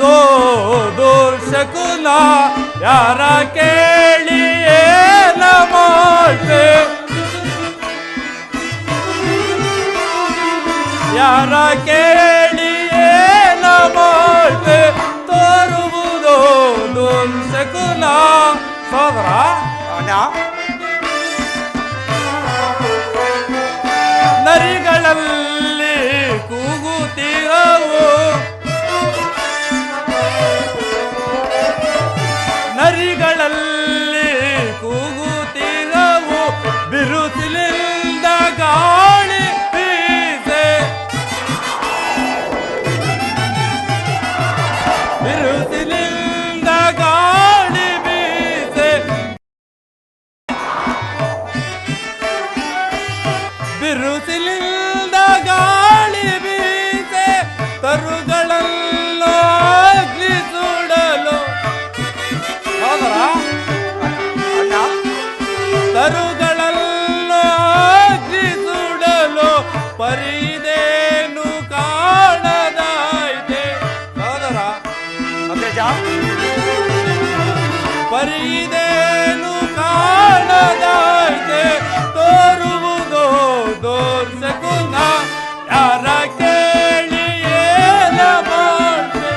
ತರುವುದೋ ದುರ್ಶಕುನ ಯಾರ ಕೇಳಿ ಏನ ಮಾಡ್ತೆ ಯಾರ ಕೇಳಿ ಏನ ಮಾಡ್ತೆ ತರುವುದೋ ದುರ್ಶಕುನ ಸೋದರ ನರಿಗಳಲ್ಲಿ ಕೂಗುತ್ತಿರವು ನರಿಗಳಲ್ಲಿ ಕೂಗುತ್ತಿರವು ಬಿರುಸಿನಿಂದ ಗಾಳಿ ಬೀಸೆ ಬಿರುಸಿನಿಂದ ಗಾಳಿ ಬೀಸೆ ಬಿರುಸಿನಿಂದ ಗಾಳಿ ಬೀಸೆ ತರುಗಳನ್ನು ಅಗ್ನಿ ಸುಡಲು ತರುಗಳನ್ನು ಅಗ್ನಿ ಸುಡಲು ಪರಿದೇನು ಕಾಣದಾಯ್ತೆ ಸೋದರ ಪರಿದೇನು ಕಾಣದಾಯ್ತೆ ತೋರುವುದೋ ದೋರ್ಸಕುನ ಯಾರ ಕೇಳಿ ಏನ ಮಾಡ್ತೆ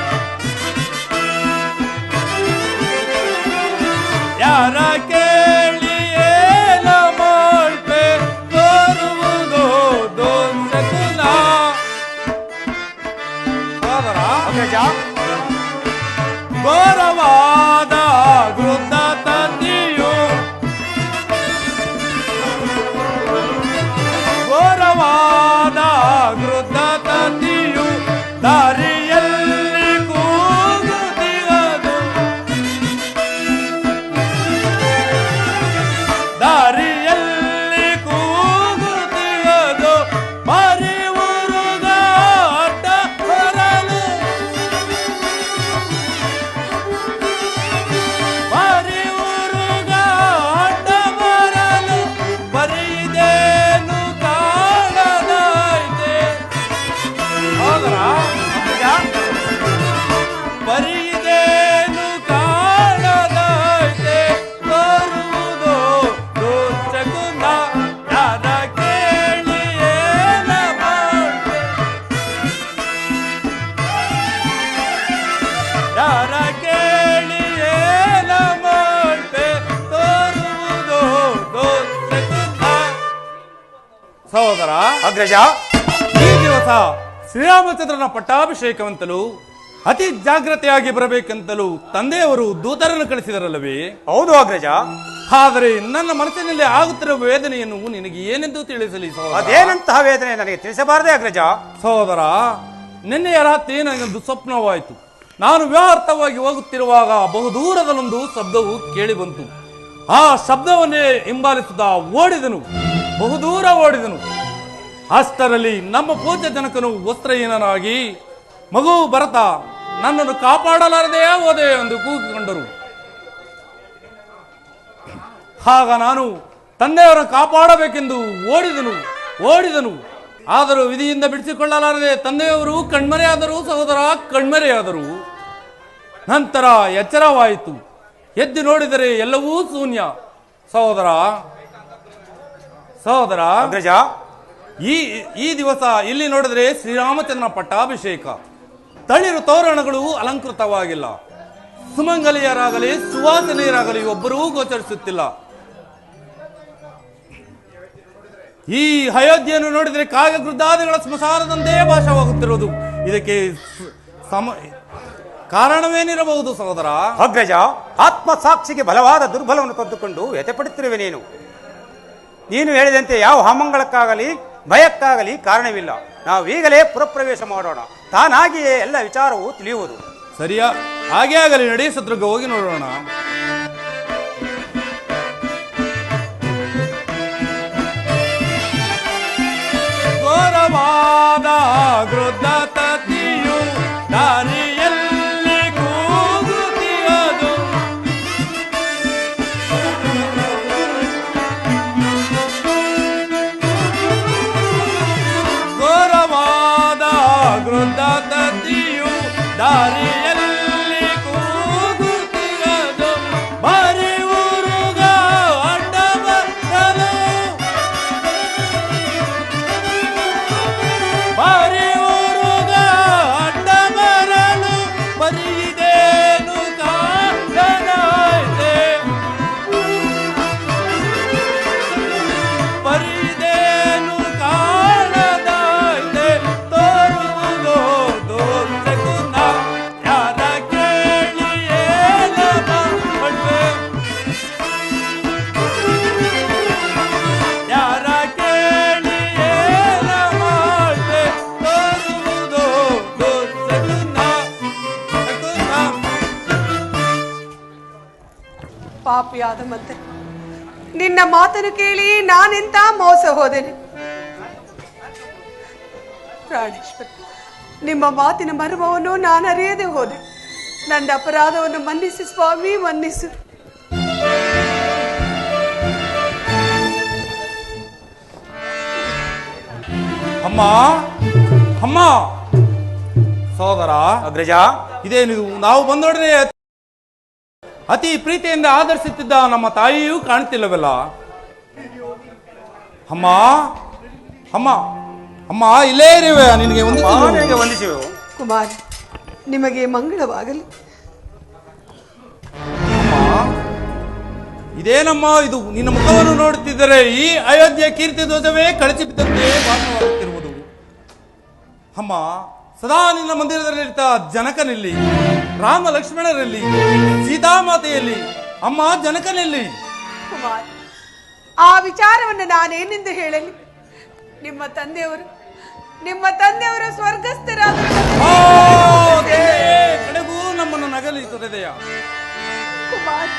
ಯಾರ ಕೇಳಿ ಏನ ಮಾಡ್ತೆ ತೋರುವುದೋ ದೋರ್ಸಕುನ ಸೋದರ ಘೋರವಾದ ವೃದ್ಧ ತಂದೆಯು ಘೋರವಾದ ವೃದ್ಧ ತಂದೆಯು ದಾರಿಯಲ್ಲಿ ಕೂಗುತ್ತಿರದು ದಾರಿಯಲ್ಲಿ ಕೂಗುತ್ತಿರದು ಮರಿಯುವುರುಗ ಅಡ್ಡ ಬರಲು ಮರಿಯುವುರುಗ ಅಡ್ಡ ಬರಲು ಬರಿದೇನು ಕಾಣದಾಯ್ತೆ ಹೌದಾ ಬರಿದೇನು ಕಾಣದಾಯ್ತೆ ತರುವುದೋ ದೋಚಕುನ ಯಾರ ಕೇಳಿ ಏನ ಮಾಡ್ತೆ ಯಾರ ಕೇಳಿ ಏನ ಮಾಡ್ತೆ ತರುವುದೋ ದೋಚಕುನ ಸಹೋದರ ಅಗ್ರಜ ಈ ದಿವಸ ಶ್ರೀರಾಮಚಂದ್ರನ ಪಟ್ಟಾಭಿಷೇಕವಂತಲೂ ಅತಿ ಜಾಗ್ರತೆಯಾಗಿ ಬರಬೇಕಂತಲೂ ತಂದೆಯವರು ದೂತರನ್ನು ಕಳಿಸಿದರಲ್ಲವೇ? ಹೌದು ಅಗ್ರಜ. ಆದರೆ ನನ್ನ ಮನಸ್ಸಿನಲ್ಲಿ ಆಗುತ್ತಿರುವ ವೇದನೆಯನ್ನು ನಿನಗೆ ಏನೆಂದು ತಿಳಿಸಲಿ ಸಹೋದರ? ಅದೇನಂತಹ ವೇದನೆ ನನಗೆ ತಿಳಿಸಬಾರದೆ ಅಗ್ರಜ. ಸಹೋದರ, ನಿನ್ನೆಯ ರಾತ್ರಿ ನನಗೊಂದು ಸ್ವಪ್ನವಾಯಿತು. ನಾನು ವ್ಯರ್ಥವಾಗಿ ಹೋಗುತ್ತಿರುವಾಗ ಬಹುದೂರದಲ್ಲೊಂದು ಶಬ್ದವು ಕೇಳಿ ಬಂತು. ಆ ಶಬ್ದವನ್ನೇ ಹಿಂಬಾಲಿಸುತ್ತಾ ಓಡಿದನು, ಬಹುದೂರ ಓಡಿದನು. ಅಷ್ಟರಲ್ಲಿ ನಮ್ಮ ಪೂಜ್ಯ ಜನಕನು ವಸ್ತ್ರಹೀನನಾಗಿ, ಮಗು ಭರತ, ನನ್ನನ್ನು ಕಾಪಾಡಲಾರದೆಯೇ ಹೋದೆ ಎಂದು ಕೂಗಿಕೊಂಡರು. ಆಗ ನಾನು ತಂದೆಯವರನ್ನು ಕಾಪಾಡಬೇಕೆಂದು ಓಡಿದನು. ಆದರೂ ವಿಧಿಯಿಂದ ಬಿಡಿಸಿಕೊಳ್ಳಲಾರದೆ ತಂದೆಯವರು ಕಣ್ಮರೆಯಾದರು. ಸಹೋದರ, ಕಣ್ಮರೆಯಾದರು. ನಂತರ ಎಚ್ಚರವಾಯಿತು. ಎದ್ದು ನೋಡಿದರೆ ಎಲ್ಲವೂ ಶೂನ್ಯ. ಸಹೋದರ ಅಗ್ರಜ, ಈ ದಿವಸ ಇಲ್ಲಿ ನೋಡಿದರೆ ಶ್ರೀರಾಮಚಂದ್ರನ ಪಟ್ಟಾಭಿಷೇಕ. ತಳಿರು ತೋರಣಗಳು ಅಲಂಕೃತವಾಗಿಲ್ಲ. ಸುಮಂಗಲಿಯರಾಗಲಿ ಸುವಾಸನೆಯರಾಗಲಿ ಒಬ್ಬರೂ ಗೋಚರಿಸುತ್ತಿಲ್ಲ. ಈ ಅಯೋಧ್ಯೆಯನ್ನು ನೋಡಿದರೆ ಕಾವ್ಯಗೃದ್ಧಾದಿಗಳ ಸ್ಮಶಾನದಂತೆ ಭಾಷವಾಗುತ್ತಿರುವುದು. ಇದಕ್ಕೆ ಕಾರಣವೇನಿರಬಹುದು ಸಹೋದರ? ಅಗ್ರಜ, ಆತ್ಮಸಾಕ್ಷಿಗೆ ಬಲವಾದ ದುರ್ಬಲವನ್ನು ತಂದುಕೊಂಡು ವ್ಯಥೆಪಡುತ್ತಿರುವೆ ನೀನು ಹೇಳಿದಂತೆ ಯಾವ ಅಮಂಗಳಕ್ಕಾಗಲಿ ಭಯಕ್ಕಾಗಲಿ ಕಾರಣವಿಲ್ಲ. ನಾವು ಈಗಲೇ ಪುರಪ್ರವೇಶ ಮಾಡೋಣ. ತಾನಾಗಿಯೇ ಎಲ್ಲ ವಿಚಾರವೂ ತಿಳಿಯುವುದು. ಸರಿಯಾ? ಹಾಗೆ ಆಗಲಿ, ನಡಿ ಶತ್ರುಘ್ನ, ಹೋಗಿ ನೋಡೋಣ. ಘೋರವಾದ ವೃದ್ಧ ತತಿಯು ದಾರಿಯಲ್ಲಿ ಕೂಗುತ್ತಿರದು. ಘೋರವಾದ ವೃದ್ಧ ತತಿಯು ದಾರಿಯಲ್ಲಿ ಪಾಪಿಯಾದ ಮತ್ತೆ ನಿನ್ನ ಮಾತನ್ನು ಕೇಳಿ ನಾನೆಂತ ಮೋಸ ಹೋದೆನೆ. ಪ್ರಾಣೇಶ್ವರ, ನಿಮ್ಮ ಮಾತಿನ ಮರ್ಮವನ್ನು ನಾನು ಅರಿಯದೆ ಹೋದೆ. ನನ್ನ ಅಪರಾಧವನ್ನು ಮನ್ನಿಸು ಸ್ವಾಮಿ, ಮನ್ನಿಸು. ಅಮ್ಮ, ಅಮ್ಮ, ಸಹೋದರ ಅಗ್ರಜ, ಇದೇನಿದು? ನಾವು ಬಂದೊಡನೆ ಅತಿ ಪ್ರೀತಿಯಿಂದ ಆದರಿಸುತ್ತಿದ್ದ ನಮ್ಮ ತಾಯಿಯೂ ಕಾಣ್ತಿಲ್ಲವಲ್ಲ? ಅಮ್ಮ, ಅಮ್ಮ, ಅಮ್ಮ, ಇಲ್ಲೇ ಇರುವೆ. ನಿನಗೆ ವಂದಿಸುವೆವು. ಕುಮಾರ, ನಿಮಗೆ ಮಂಗಳವಾಗಲಿ. ಅಮ್ಮ, ಇದೇನಮ್ಮ ಇದು? ನಿನ್ನ ಮುಖವನ್ನು ನೋಡುತ್ತಿದ್ದರೆ ಈ ಅಯೋಧ್ಯೆ ಕೀರ್ತಿ ಧ್ವಜವೇ ಕಳಚಿ ಬಿದ್ದಂತೆ ಭಾಸವಾಗುತ್ತಿರುವುದು. ಅಮ್ಮ, ಸದಾ ನಿನ್ನ ಮಂದಿರದಲ್ಲಿರ್ತ ಜನಕನಲ್ಲಿ, ರಾಮ ಲಕ್ಷ್ಮಣರಲ್ಲಿ, ಸೀತಾಮಾತೆಯಲ್ಲಿ, ಅಮ್ಮ ಜನಕನಲ್ಲಿ. ಕುಮಾರ್, ಆ ವಿಚಾರವನ್ನು ನಾನೇನೆಂದು ಹೇಳಲಿ? ನಿಮ್ಮ ತಂದೆಯವರು ಸ್ವರ್ಗಸ್ಥರಾದ ಕಡೆಗೂ ನಮ್ಮನ್ನು ನಗಲಿ ತೊರೆದೆಯ. ಕುಮಾರ್,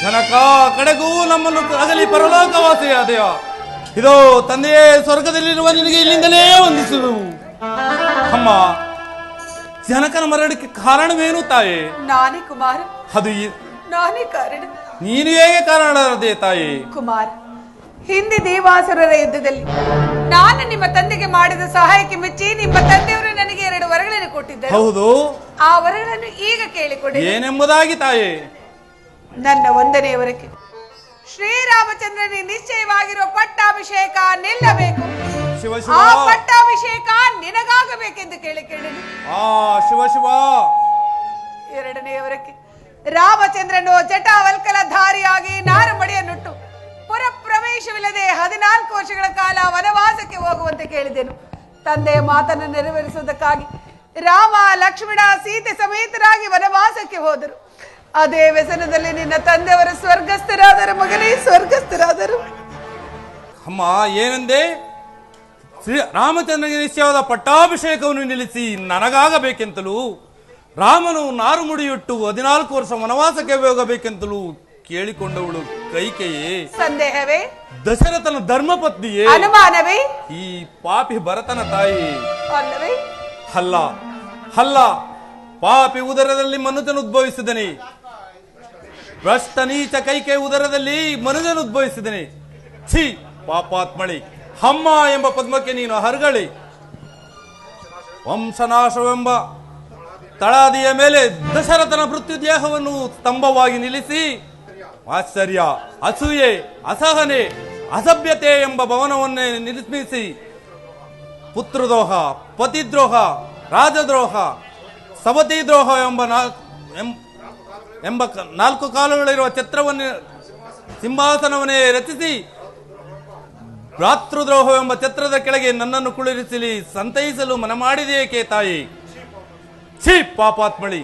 ಜನಕ, ಕಡೆಗೂ ನಮ್ಮನ್ನು ಅಗಲಿ ಪರಲೋಕವಾಸಿಯಾದೆಯ. ಇದೋ ತಂದೆಯೇ, ಸ್ವರ್ಗದಲ್ಲಿರುವ ನಿನಗೆ ಇಲ್ಲಿಂದಲೇ ವಂದಿಸುವೆವು. ಅಮ್ಮ, ಜನಕನ ಮರಣಕ್ಕೆ ಕಾರಣವೇನು ತಾಯಿ? ನಾನೇ ಕುಮಾರ, ಅದು ನಾನೇ ಕಾರಣ. ನೀನು ಹೇಗೆ ಕಾರಣದೇ ತಾಯಿ? ಕುಮಾರ, ಹಿಂದೆ ದೇವಾಸುರರ ಯುದ್ಧದಲ್ಲಿ ನಾನು ನಿಮ್ಮ ತಂದೆಗೆ ಮಾಡಿದ ಸಹಾಯಕ್ಕೆ ಮೆಚ್ಚಿ ನಿಮ್ಮ ತಂದೆಯವರು ನನಗೆ 2 ವರಗಳನ್ನು ಕೊಟ್ಟಿದ್ದರು. ಹೌದು, ಆ ವರಗಳನ್ನು ಈಗ ಕೇಳಿಕೊಡಿ. ಏನೆಂಬುದಾಗಿ ತಾಯಿ? ನನ್ನ 1ನೇ ವರಕ್ಕೆ ಶ್ರೀರಾಮಚಂದ್ರನಿಗೆ ನಿಶ್ಚಯವಾಗಿರುವ ಪಟ್ಟಾಭಿಷೇಕ ನಿಲ್ಲಬೇಕು. ಆ ಪಟ್ಟಾಭಿಷೇಕ ನಿನಗಾಗಬೇಕೆಂದು ಕೇಳಿಕೊಳ್ಳಿ. ಶಿವ ಶಿವ. 2ನೇ ವರಕ್ಕೆ ರಾಮಚಂದ್ರನು ಜಟಾವಲ್ಕಲ ಧಾರಿಯಾಗಿ ನಾರುಮಡಿಯನ್ನುಟ್ಟು ಪುರ ಪ್ರವೇಶವಿಲ್ಲದೆ 14 ವರ್ಷಗಳ ಕಾಲ ವನವಾಸಕ್ಕೆ ಹೋಗುವಂತೆ ಕೇಳಿದೆನು. ತಂದೆಯ ಮಾತನ್ನು ನೆರವೇರಿಸುವುದಕ್ಕಾಗಿ ರಾಮ ಲಕ್ಷ್ಮಣ ಸೀತೆ ಸಮೇತರಾಗಿ ವನವಾಸಕ್ಕೆ ಹೋದರು. ಅದೇ ವ್ಯಸನದಲ್ಲಿ ನಿನ್ನ ತಂದೆಯವರು ಸ್ವರ್ಗಸ್ಥರಾದರು. ಮಗನೇ, ಸ್ವರ್ಗಸ್ಥರಾದರು. ಅಮ್ಮ, ಏನೆಂದೆ? ಶ್ರೀ ರಾಮಚಂದ್ರನಿಗೆ ನಿಶ್ಚಯವಾದ ಪಟ್ಟಾಭಿಷೇಕವನ್ನು ನಿಲ್ಲಿಸಿ ನನಗಾಗಬೇಕೆಂತಲೂ, ರಾಮನು ನಾರು ಮುಡಿಯುಟ್ಟು 14 ವರ್ಷ ವನವಾಸಕ್ಕೆ ಹೋಗಬೇಕೆಂತಲೂ ಕೇಳಿಕೊಂಡವಳು ಕೈಕೆಯೇ? ಸಂದೇಹವೇ? ದಶರಥನ ಧರ್ಮಪತ್ನಿಯೇ? ಅನುಮಾನವೇ? ಈ ಪಾಪಿ ಭರತನ ತಾಯಿ ಅಲ್ಲವೇ? ಅಲ್ಲ, ಅಲ್ಲ. ಪಾಪಿ ಉದರದಲ್ಲಿ ಮನುಜನು ಉದ್ಭವಿಸಿದನೆ. ಭ್ರಷ್ಟ ನೀಚ ಕೈಕೆ ಉದರದಲ್ಲಿ ಮನುಜನು ಉದ್ಭವಿಸಿದನೆ. ಛೀ ಪಾಪಾತ್ಮಳಿ! ಅಮ್ಮ ಎಂಬ ಪದ್ಮಕ್ಕೆ ನೀನು ಹರಗಳಿ. ವಂಶನಾಶವೆಂಬ ತಳಾದಿಯ ಮೇಲೆ ದಶರಥನ ಮೃತ್ಯುದೇಹವನ್ನು ಸ್ತಂಭವಾಗಿ ನಿಲ್ಲಿಸಿ ಆಶ್ಚರ್ಯ, ಅಸೂಯೆ, ಅಸಹನೆ, ಅಸಭ್ಯತೆ ಎಂಬ ಭವನವನ್ನೇ ನಿರ್ಮಿಸಿ ಪುತ್ರದ್ರೋಹ, ಪತಿದ್ರೋಹ, ರಾಜದ್ರೋಹ, ಸವತಿ ದ್ರೋಹ ಎಂಬ 4 ಕಾಲುಗಳಿರುವ ಛತ್ರವನ್ನೇ ಸಿಂಹಾಸನವನ್ನೇ ರಚಿಸಿ ಭ್ರಾತೃದ್ರೋಹ ಎಂಬ ಛತ್ರದ ಕೆಳಗೆ ನನ್ನನ್ನು ಕುಳ್ಳಿರಿಸಲಿ ಸಂತೈಸಲು ಮನ ಮಾಡಿದೆಯೇಕೆ ತಾಯಿ? ಛೀ ಪಾಪಾತ್ಮಳಿ!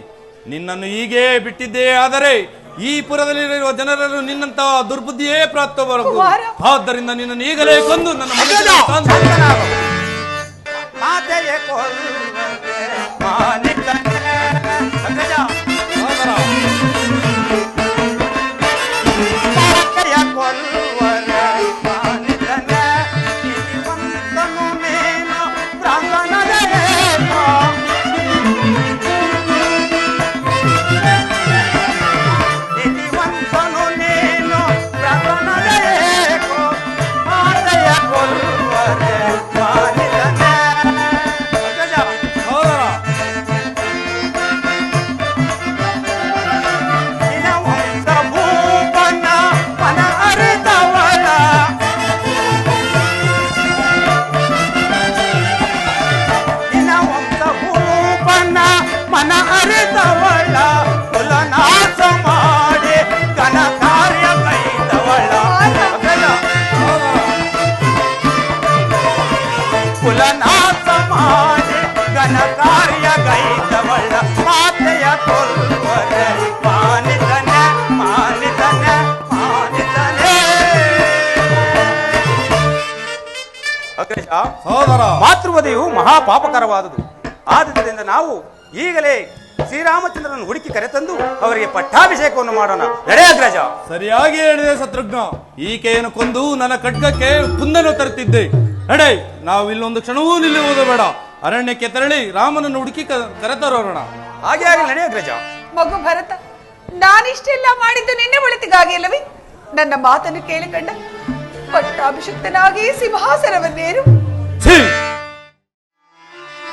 ನಿನ್ನನ್ನು ಹೀಗೆ ಬಿಟ್ಟಿದ್ದೇ ಆದರೆ ಈ ಪುರದಲ್ಲಿರುವ ಜನರನ್ನು ನಿನ್ನಂತಹ ದುರ್ಬುದ್ಧಿಯೇ ಪ್ರಾಪ್ತವರಬಹುದು. ಆದ್ದರಿಂದ ನಿನ್ನನ್ನು ಈಗಲೇ ಕೊಂದು ನನ್ನ ಮನ ಅರಿತವಳ ಕುಲನಾಶ ಮಾಡಿ ಘನ ಕಾರ್ಯ ಕೈದವಳ ಕುಲನಾಶ ಮಾಡಿ ಘನ ಕಾರ್ಯ ಕೈದವಳ ಮಾತೆಯ ಕೊಲ್ವರೆ ಮಾನಿತನೆ ಮಾನಿತನೆ ಮಾನಿತನೆ. ಸಹೋದರ, ಮಾತೃವಧೆಯು ಮಹಾಪಾಪಕರವಾದುದು. ಆದುದರಿಂದ ನಾವು ಈಗಲೇ ಶ್ರೀರಾಮಚಂದ್ರನನ್ನು ಹುಡುಕಿ ಕರೆತಂದು ಅವರಿಗೆ ಪಟ್ಟಾಭಿಷೇಕವನ್ನು ಮಾಡೋಣ. ನಡೆ ಅಗ್ರಜ. ಸರಿಯಾಗಿ ಹೇಳಿದೆ ಶತ್ರುಘ್ನ. ಈಕೆಯನ್ನು ಕೊಂದು ನನ್ನ ಖಡ್ಗಕ್ಕೆ ಕುಂದನ್ನು ತರುತ್ತಿದ್ದೆ. ನಡೆ, ನಾವು ಇಲ್ಲೊಂದು ಕ್ಷಣವೂ ನಿಲ್ಲುವುದು ಬೇಡ. ಅರಣ್ಯಕ್ಕೆ ತೆರಳಿ ರಾಮನನ್ನು ಹುಡುಕಿ ಕರೆತರೋಣ. ಹಾಗೆ ಆಗಲಿ, ನಡೆ ಅಗ್ರಜ. ಮಗು ಭರತ, ನಾನಿಷ್ಟೆಲ್ಲ ಮಾಡಿದ್ದು ನಿನ್ನೆ ಒಳಿತಿಗಾಗಿ ಅಲ್ಲವೇ? ನನ್ನ ಮಾತನ್ನು ಕೇಳಿಕೊಂಡ ಪಟ್ಟಾಭಿಷಿಕ್ತನಾಗಿ ಸಿಂಹಾಸನವನ್ನೇರು.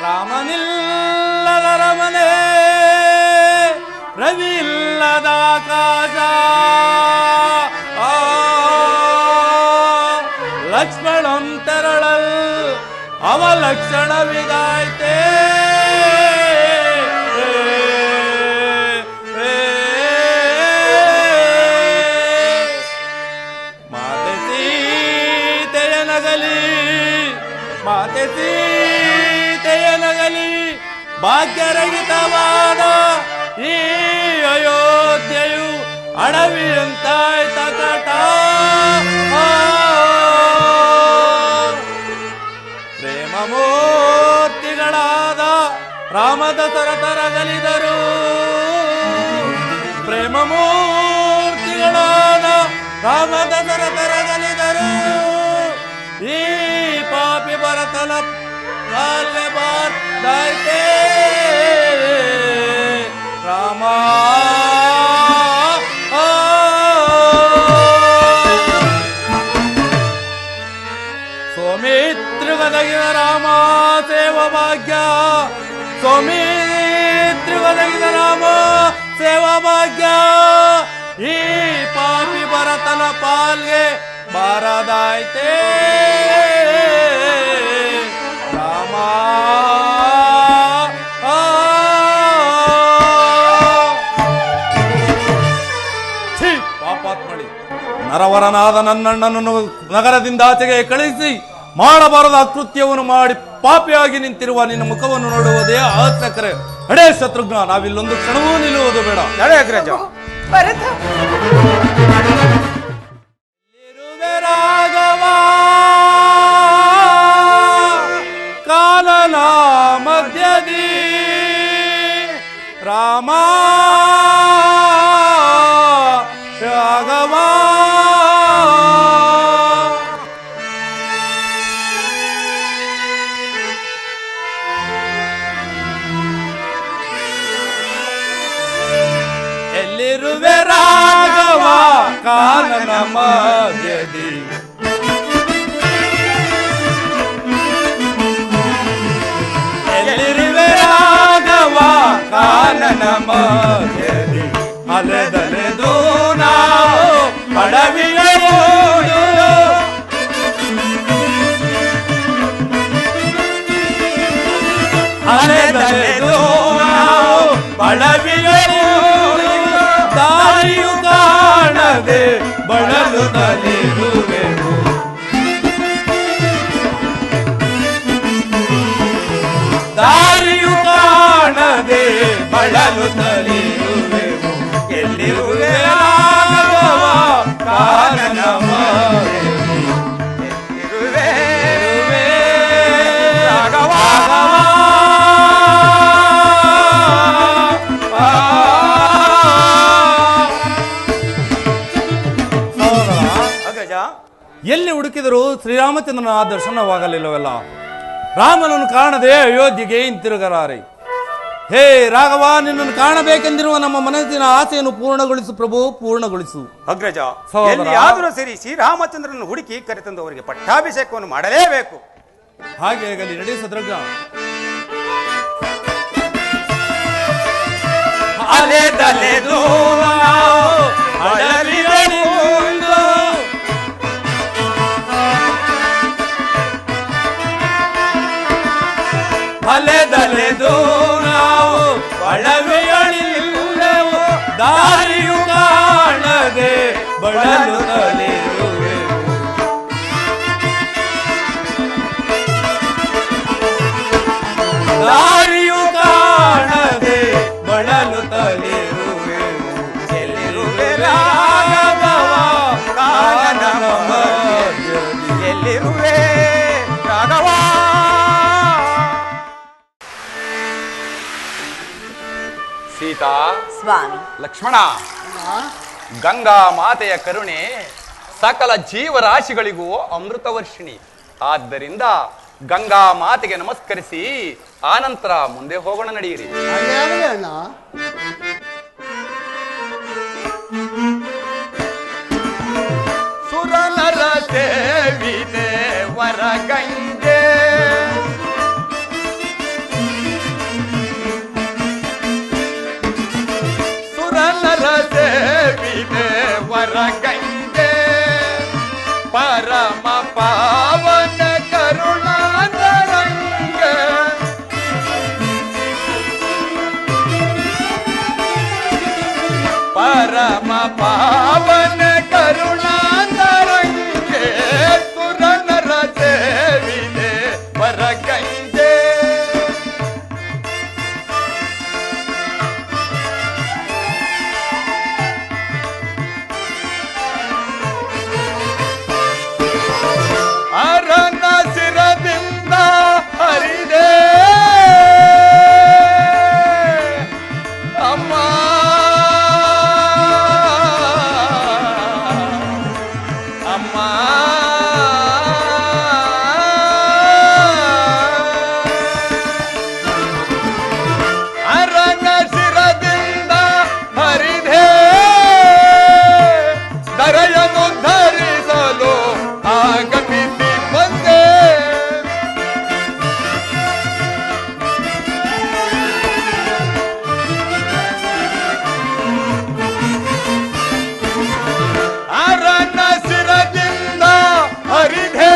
ರಾಮನಿಲ್ಲದ ರಮನೆ, ರವಿ ಇಲ್ಲದ ಆಕಾಶ, ಲಕ್ಷ್ಮಣನ್ ತೆರಳಲ್ ಅವಲಕ್ಷಣವಿದಾಯ್ತೆ. ಮಾತೆ ಸೀತೆಯನಗಲಿ, ಮಾತೆ ಸೀತೆಯನಗಲಿ, ಭಾಗ್ಯರಹಿತವಾದ ಈ ಅಯೋಧ್ಯೆಯು ಅಡವಿಯಂತಾಯ್ತ ಕಟ. ಪ್ರೇಮ ಮೂರ್ತಿಗಳಾದ ರಾಮದಶರಥರಗಲಿದರು, ಪ್ರೇಮ ಮೂರ್ತಿಗಳಾದ ರಾಮದಶರಥರಗಲಿದರು. ಈ ಪಾಪಿ ಭರತನ ಕಾಲ್ಗೆ ಬಾರ್ದಾಯ್ತೆ ರಾಮ. ಸೌಮಿತ್ರಿಗದಗಿದ ರಾಮ ಸೇವ ಭಾಗ್ಯ, ಸೌಮಿತ್ರಿಗದಗಿದ ರಾಮ ಸೇವ ಭಾಗ್ಯ. ಈ ಪಾಪಿ ಭರತನ ಪಾಲ್ಗೆ ಬಾರದಾಯ್ತೆ ರಾಮ. ಪಾಪಾತ್ಮಳಿ, ನರವರನಾದ ನನ್ನಣ್ಣನನ್ನು ನಗರದಿಂದ ಆಚೆಗೆ ಕಳುಹಿಸಿ ಮಾಡಬಾರದ ಅಕೃತ್ಯವನ್ನು ಮಾಡಿ ಪಾಪಿಯಾಗಿ ನಿಂತಿರುವ ನಿನ್ನ ಮುಖವನ್ನು ನೋಡುವುದೇ ಆಸಕ್ರೆ. ನಡೆ ಶತ್ರುಘ್ನ, ನಾವಿಲ್ಲೊಂದು ಕ್ಷಣವೂ ನಿಲ್ಲುವುದು ಬೇಡ. ನಡೆ ಅಗ್ರಜ. ಭರತ, ರಾಘವ ಕಾಲನ ಮಧ್ಯದಿ ರಾಮ ರಾಘವ. ಎಲ್ಲಿರುವೆ ರಾಘವ ಕಾನನ ಮಧ್ಯದಿ, ಎಲ್ಲಿರುವೆ ರಾಘವ ಕಾನನ ಮಧ್ಯದಿ. ಅಲೆದಲೆದು ನಾವು ಅಡವಿಯೋಡು, ಅಲೆದಲೆದು ನಾವು ಅಡವಿಯೋಡು. ದಾರಿಯು ಕಾಣದೆ ಬಳಲುತ್ತಲಿರುವೆವು, ದಾರಿಯು ಕಾಣದೆ ಬಳಲುತ್ತಲಿರುವೆವು. ಎಲ್ಲಿರುವೆ ರಾಘವ ಕಾನನ ಮಧ್ಯದಿ, ಇರುವೆ ಇರುವೆ ರಾಘವ. ಅಗ್ರಜ, ಎಲ್ಲಿ ಹುಡುಕಿದರೂ ಶ್ರೀರಾಮಚಂದ್ರನ ದರ್ಶನವಾಗಲಿಲ್ಲವಲ್ಲ. ರಾಮನನ್ನು ಕಾಣದೆ ಅಯೋಧ್ಯೆಗೆ ಹಿಂತಿರುಗಲಾರೆ. ಹೇ ರಾಘವ, ನಿನ್ನನ್ನು ಕಾಣಬೇಕೆಂದಿರುವ ನಮ್ಮ ಮನಸ್ಸಿನ ಆಸೆಯನ್ನು ಪೂರ್ಣಗೊಳಿಸು ಪ್ರಭು, ಪೂರ್ಣಗೊಳಿಸು. ಅಗ್ರಜ, ಸಹೋದರ. ಎಲ್ಲಿಯಾದರೂ ಸರಿ ಶ್ರೀರಾಮಚಂದ್ರನನ್ನು ಹುಡುಕಿ ಕರೆತಂದು ಅವರಿಗೆ ಪಟ್ಟಾಭಿಷೇಕವನ್ನು ಮಾಡಲೇಬೇಕು. ಹಾಗೆ ಆಗಲಿ, ನಡೆ ಶತ್ರುಘ್ನ. ಅಲೆದಲೆದು ಅಡವಿಗಳಿಂದು, ಅಲೆದಲೆದು ನಾವು ಬಳಲುತ್ತಲಿರುವೆ. ದಾರಿಯು ಕಾಣದೆ ಬಳಲುತ್ತಲಿರುವೆ. ಎಲ್ಲಿರುವೆ ರಾಘವ ಕಾನನ ಮಧ್ಯದಲ್ಲಿ, ಎಲ್ಲಿರುವೆ ರಾಘವ. ಸೀತಾ, ಸ್ವಾಮಿ, ಲಕ್ಷ್ಮಣ, ಗಂಗಾ ಮಾತೆಯ ಕರುಣೆ ಸಕಲ ಜೀವರಾಶಿಗಳಿಗೂ ಅಮೃತ ವರ್ಷಿಣಿ. ಆದ್ದರಿಂದ ಗಂಗಾ ಮಾತೆಗೆ ನಮಸ್ಕರಿಸಿ ಆನಂತರ ಮುಂದೆ ಹೋಗೋಣ, ನಡೆಯಿರಿ. ಅಣ್ಣ ಸುರನರ ಸೇವಿದೆ ವರಗಂಗೆ, ಸುರನರ ಸೇವಿದೆ ವರಗಂಗೆ, ಪರಮ ಪಾವನ ಕರುಣಾಂತರಂಗೆ, ಪರಮ ಪಾವನ ಕರುಣಾಂತರಂಗೆ, ಸುರನರ ಸೇವಿದೆ ವರಗಂಗೆ. ಅರನ ಶಿರದಿಂದ ಹರಿದೆ ಅಮ್ಮ, ಅಮ್ಮ, ಅರನ ಶಿರದಿಂದ ಹರಿದೆ ದರೆಯನ್ನು ಧರಿಸಲು ಆಗಮಿಸಿ ಬಂದೆ. ಅರನ ಶಿರದಿಂದ ಹರಿದೆ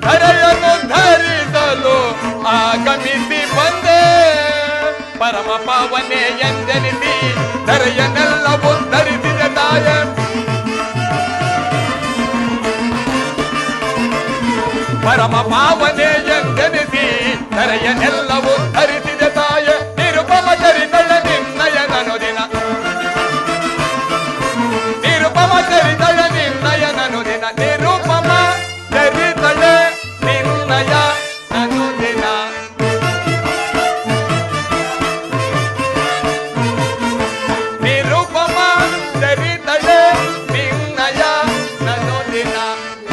ಧರೆಯನ್ನು ಧರಿಸಲು ಆಗಮಿಸಿ ಬಂದೆ. ಪರಮ ಪಾವನೆ ಎಂದೆನಿಸಿ ಧರೆಯನ್ನೆಲ್ಲವೂ ಧರಿಸಿದ ತಾಯ, ಪರಮ ಪಾವನೆ ಎಂದೆನಿಸಿ ಧರೆಯನ್ನೆಲ್ಲವೂ ಧರಿಸಿದ ತಾಯ. ನಿರುಪಮ ಚರಿತಳ ನಿನ್ನಯನನು ದಿನ, ನಿರುಪಮ ಚರಿತಳ ನಿನ್ನಯನನು ದಿನ, ನಿರುಪಮ ಚರಿತಳ ನಿನ್ನಯ ನನು ದಿನ, ನಿರುಪಮ ಚರಿತಳ ನಿನ್ನಯ ನನು ದಿನ,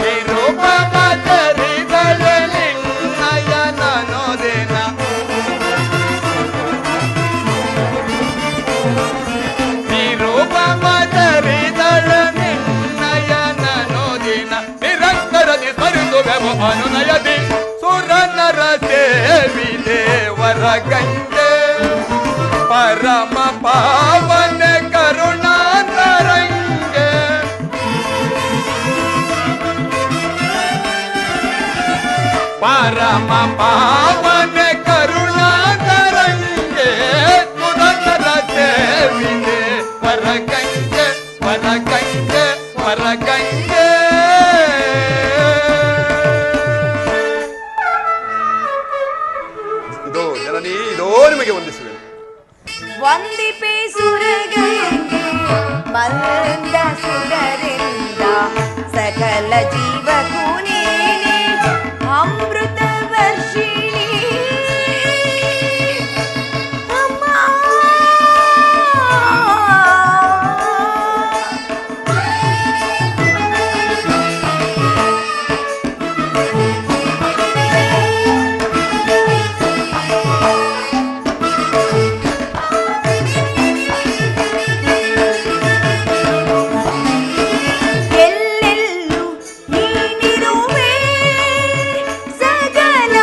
ನಿರುಪಮ ಚರಿತಳ ನಿನ್ನಯ ನನು ದಿನ. ನಿರುಪಮ ಚರಿತಳ ನಿನ್ನಯ ನನು ದಿನ, ನಿರಂತರದಿ ಸ್ಮರಿಸುವೆವು ಅನುನಯದಿ ಸುರನರ ಸೇವಿದೆ ವರಗಂಗೆ, ಪರಮ ಪಾವನ ಕರುಣಾಂತರಂಗೆ, ಪರಮ ಪಾವನ ಕರುಣಾಂತರಂಗೆ, ಸುರನರ ಸೇವಿದೆ ವರಗಂಗೆ, ವರಗಂಗೆ, ವರಗಂಗೆ. ಇದೋ ಜನನಿ, ಇದೋ ನಿಮಗೆ ವಂದಿಸುವೆ. ವಂದಿಪೆ ಸುರಗಂಗೆ ಮಂದ ಸುರರಿಂದ ಸಕಲ ಜೀವಕ್ಕೂ ನೀನೆ ಅಮೃತ ವರ್ಷಿಣಿ. ಅಮ್ಮ, ಎಲ್ಲೆಲ್ಲೂ ನೀನಿರುವೆ, ಸಕಲ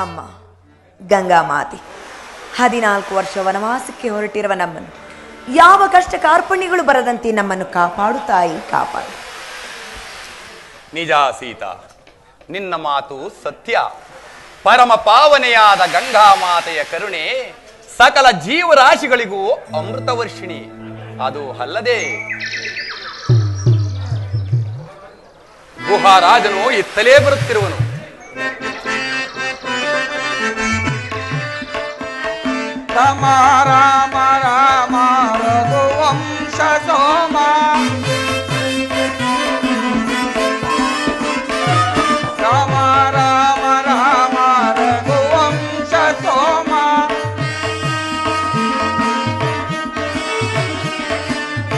ಅಮ್ಮ ಗಂಗಾ ಮಾತೆ 14 ವರ್ಷ ವನವಾಸಕ್ಕೆ ಹೊರಟಿರುವ ನಮ್ಮನ್ನು ಯಾವ ಕಷ್ಟ ಕಾರ್ಪಣ್ಯಗಳು ಬರದಂತೆ ನಮ್ಮನ್ನು ಕಾಪಾಡು ತಾಯಿ, ಕಾಪಾಡು. ನಿಜ ಸೀತಾ, ನಿನ್ನ ಮಾತು ಸತ್ಯ. ಪರಮ ಪಾವನೆಯಾದ ಗಂಗಾ ಮಾತೆಯ ಕರುಣೆ ಸಕಲ ಜೀವರಾಶಿಗಳಿಗೂ ಅಮೃತ ವರ್ಷಿಣಿ. ಅದು ಅಲ್ಲದೆ ಗುಹಾರಾಜನು ಇತ್ತಲೇ ಬರುತ್ತಿರುವನು. ರಾಮ ರಾಮ ರಾಮ ರಘುವಂಶ ಸೋಮ ರಾಮ ರಾಮ ರಾಮ ರಘುವಂಶ ಸೋಮ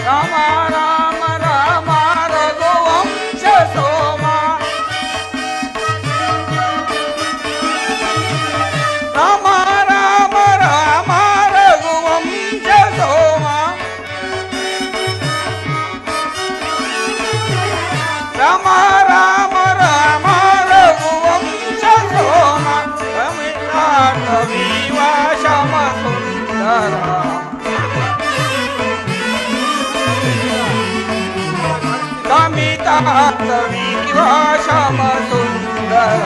ರಾಮ ರಾಮ ರಾಮ ರಘುವಂಶ ಸೋಮ ರಾಮ ರಾಮ ರಾಮ ರಘುವಂಶ ಸೋಮ ರಾಮ ರಾಮ ರಾಮ ರಘುವಂಶ ಸೋಮ ಕವಿವಾಶಮ ಸುಂದರ ಕವಿತಾವಿವಾಶಮ ಸುಂದರ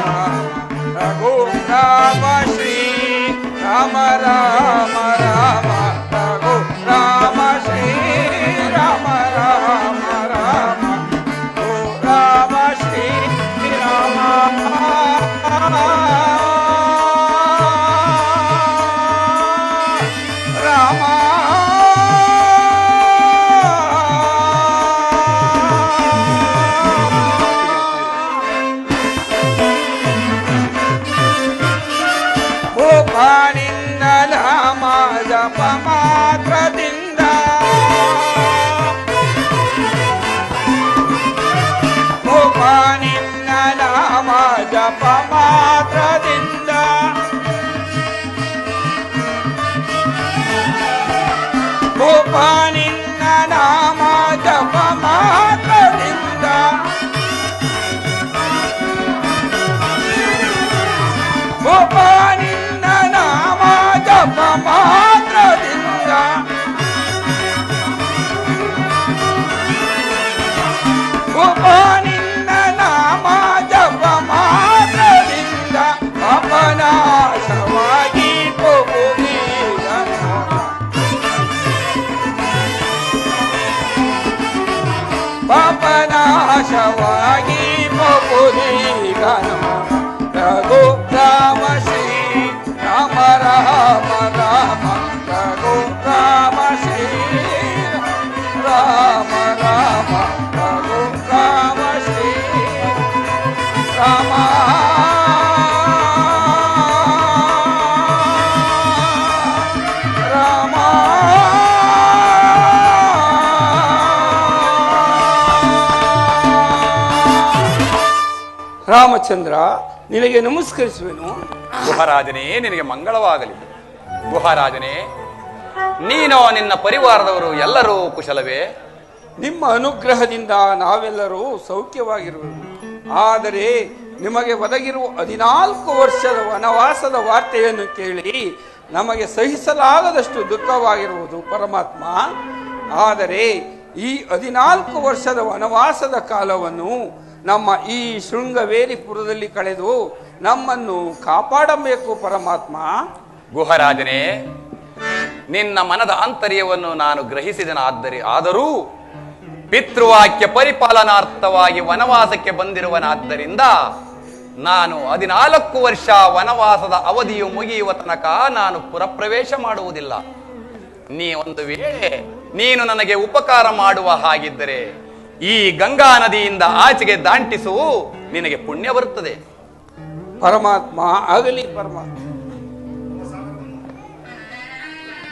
ರಘು ರಾಮ ಶ್ರೀ ರಾಮ ರಾಮ ರಾಮ ರಘು ರಾಮ ಶ್ರೀ ರಾಮ ರಾಮ ರಾಮ ರಘು ರಾಮ ಶ್ರೀ ರಾಮ ರಾಮ ಭೂಪಾನಿಂದ ನಾಮ ಜಪ ಮಾತ್ರದಿಂದ ಭೂಪಾನಿಂದ ನಾಮ ಜಪ ಮಾತ್ರದಿಂದ ಭೂಪಾನಿಂದ ನಾಮ ಜಪ ಮಾತ್ರದಿಂದ ಭೂಪಾನಿಂದ ನಾಮ ಜಪ ಮಾತ್ರದಿಂದ ಭೂಪಾನಿಂದ ನಾಮ ಜಪ ಮಾತ್ರದಿಂದ ಅಪನಾಶವಾಗಿ ಪಾಪನಾಶವಾಗಿ ಬಹುದೀಗನು ರಘು ರಾಮ ಶ್ರೀ ರಾಮ ರಾಮ ರಾಮ ರಘು ರಾಮ ಶ್ರೀ ರಾಮ ರಾಮ ರಘು ರಾಮ ಶ್ರೀ ರಾಮ ರಾಮ ರಾಮಚಂದ್ರ, ನಿನಗೆ ನಮಸ್ಕರಿಸುವೆನು. ಗುಹರಾಜನೇ, ನಿನಗೆ ಮಂಗಳವಾಗಲಿ. ಗುಹರಾಜನೇ, ನೀನೋ ನಿನ್ನ ಪರಿವಾರದವರು ಎಲ್ಲರೂ ಕುಶಲವೇ? ನಿಮ್ಮ ಅನುಗ್ರಹದಿಂದ ನಾವೆಲ್ಲರೂ ಸೌಖ್ಯವಾಗಿರುವೆವು. ಆದರೆ ನಿಮಗೆ ಒದಗಿರುವ 14 ವರ್ಷದ ವನವಾಸದ ವಾರ್ತೆಯನ್ನು ಕೇಳಿ ನಮಗೆ ಸಹಿಸಲಾಗದಷ್ಟು ದುಃಖವಾಗಿರುವುದು ಪರಮಾತ್ಮ. ಆದರೆ ಈ 14 ವರ್ಷದ ವನವಾಸದ ಕಾಲವನ್ನು ನಮ್ಮ ಈ ಶೃಂಗವೇರಿಪುರದಲ್ಲಿ ಕಳೆದು ನಮ್ಮನ್ನು ಕಾಪಾಡಬೇಕು ಪರಮಾತ್ಮ. ಗುಹರಾಜನೇ, ನಿನ್ನ ಮನದ ಆಂತರ್ಯವನ್ನು ನಾನು ಆದರೂ ಪಿತೃವಾಕ್ಯ ಪರಿಪಾಲನಾರ್ಥವಾಗಿ ವನವಾಸಕ್ಕೆ ಬಂದಿರುವನಾದ್ದರಿಂದ ನಾನು 14 ವರ್ಷ ವನವಾಸದ ಅವಧಿಯು ಮುಗಿಯುವ ತನಕ ನಾನು ಪುರಪ್ರವೇಶ ಮಾಡುವುದಿಲ್ಲ. ನೀ ಒಂದು ವೇಳೆ ನೀನು ನನಗೆ ಉಪಕಾರ ಮಾಡುವ ಹಾಗಿದ್ದರೆ ಈ ಗಂಗಾ ನದಿಯಿಂದ ಆಚೆಗೆ ದಾಂಟಿಸು, ನಿನಗೆ ಪುಣ್ಯ ಬರುತ್ತದೆ. ಪರಮಾತ್ಮ ಆಗಲಿ ಪರಮಾತ್ಮ.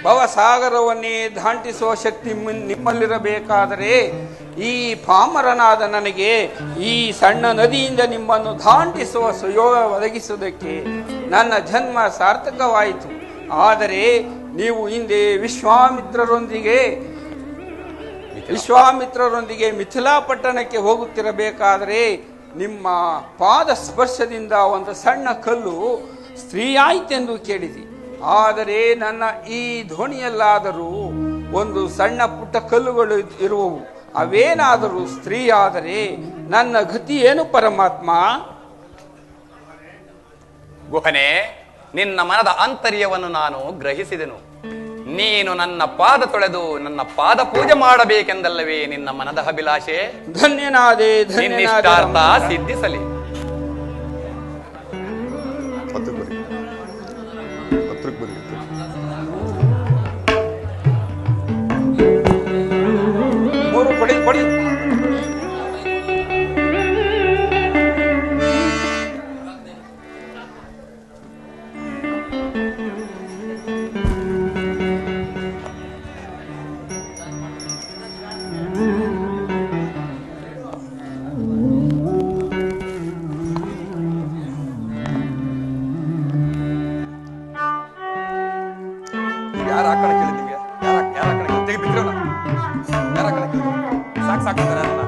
ಭವಸಾಗರವನ್ನೇ ದಾಂಟಿಸುವ ಶಕ್ತಿ ನಿಮ್ಮಲ್ಲಿರಬೇಕಾದರೆ ಈ ಪಾಮರನಾದ ನನಗೆ ಈ ಸಣ್ಣ ನದಿಯಿಂದ ನಿಮ್ಮನ್ನು ದಾಂಟಿಸುವ ಸುಯೋಗ ಒದಗಿಸುವುದಕ್ಕೆ ನನ್ನ ಜನ್ಮ ಸಾರ್ಥಕವಾಯಿತು. ಆದರೆ ನೀವು ಹಿಂದೆ ವಿಶ್ವಾಮಿತ್ರರೊಂದಿಗೆ ಮಿಥಿಲಾ ಪಟ್ಟಣಕ್ಕೆ ಹೋಗುತ್ತಿರಬೇಕಾದರೆ ನಿಮ್ಮ ಪಾದ ಸ್ಪರ್ಶದಿಂದ ಒಂದು ಸಣ್ಣ ಕಲ್ಲು ಸ್ತ್ರೀಯಾಯ್ತೆಂದು ಕೇಳಿದೆ. ಆದರೆ ನನ್ನ ಈ ಧೋಣಿಯಲ್ಲಾದರೂ ಒಂದು ಸಣ್ಣ ಪುಟ್ಟ ಕಲ್ಲುಗಳು ಇರುವವು. ಅವೇನಾದರೂ ಸ್ತ್ರೀ ಆದರೆ ನನ್ನ ಗತಿ ಏನು ಪರಮಾತ್ಮ? ಗುಹನೆ, ನಿನ್ನ ಮನದ ಆಂತರ್ಯವನ್ನು ನಾನು ಗ್ರಹಿಸಿದೆನು. ನೀನು ನನ್ನ ಪಾದ ತೊಳೆದು ನನ್ನ ಪಾದ ಪೂಜೆ ಮಾಡಬೇಕೆಂದಲ್ಲವೇ ನಿನ್ನ ಮನದ ಅಭಿಲಾಷೆ? ಧನ್ಯನಾದೆ, ನಿನ್ನಿಷ್ಟಾರ್ಥ ಸಿದ್ಧಿಸಲಿ. ಮೂರು ಕೊಡಿ ಕೊಡಿ. ಯಾರ ಆ ಕಡೆ ಕೇಳಿದ್ದೀವಿ? ಯಾರ ಕಡೆ ತೆಗಿ ಬಿದ್ದಿರೋಣ? ಯಾರ ಕಡೆ ಕೇಳಿದ್ವಿ? ಸಾಕ್ತಾರೆ ಅದನ್ನ.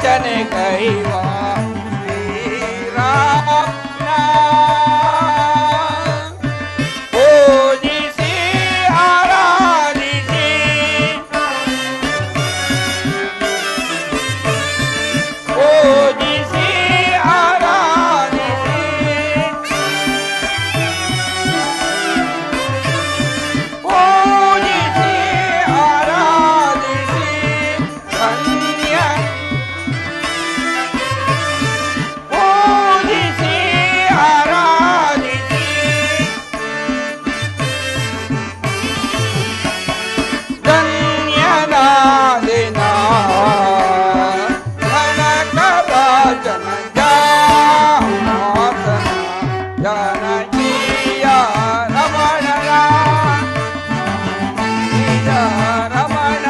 ಯಾಚನೆ ಕೈವ ಶ್ರೀರಾಮನ ಪೂಜಿಸಿ ಆರಾಧಿಸಿ ಪೂಜಿಸಿ ಆರಾಧಿಸಿ ಪೂಜಿಸಿ ಆರಾಧಿಸಿ ಧನ್ಯ ಪೂಜಿಸಿ ಆರಾಧಿಸಿ ಧನ್ಯನಾದಿನ ಘನಕರಾಜನ ಜಾತನ ಜನಕೀಯ ರಮಣನ ರಮಣನ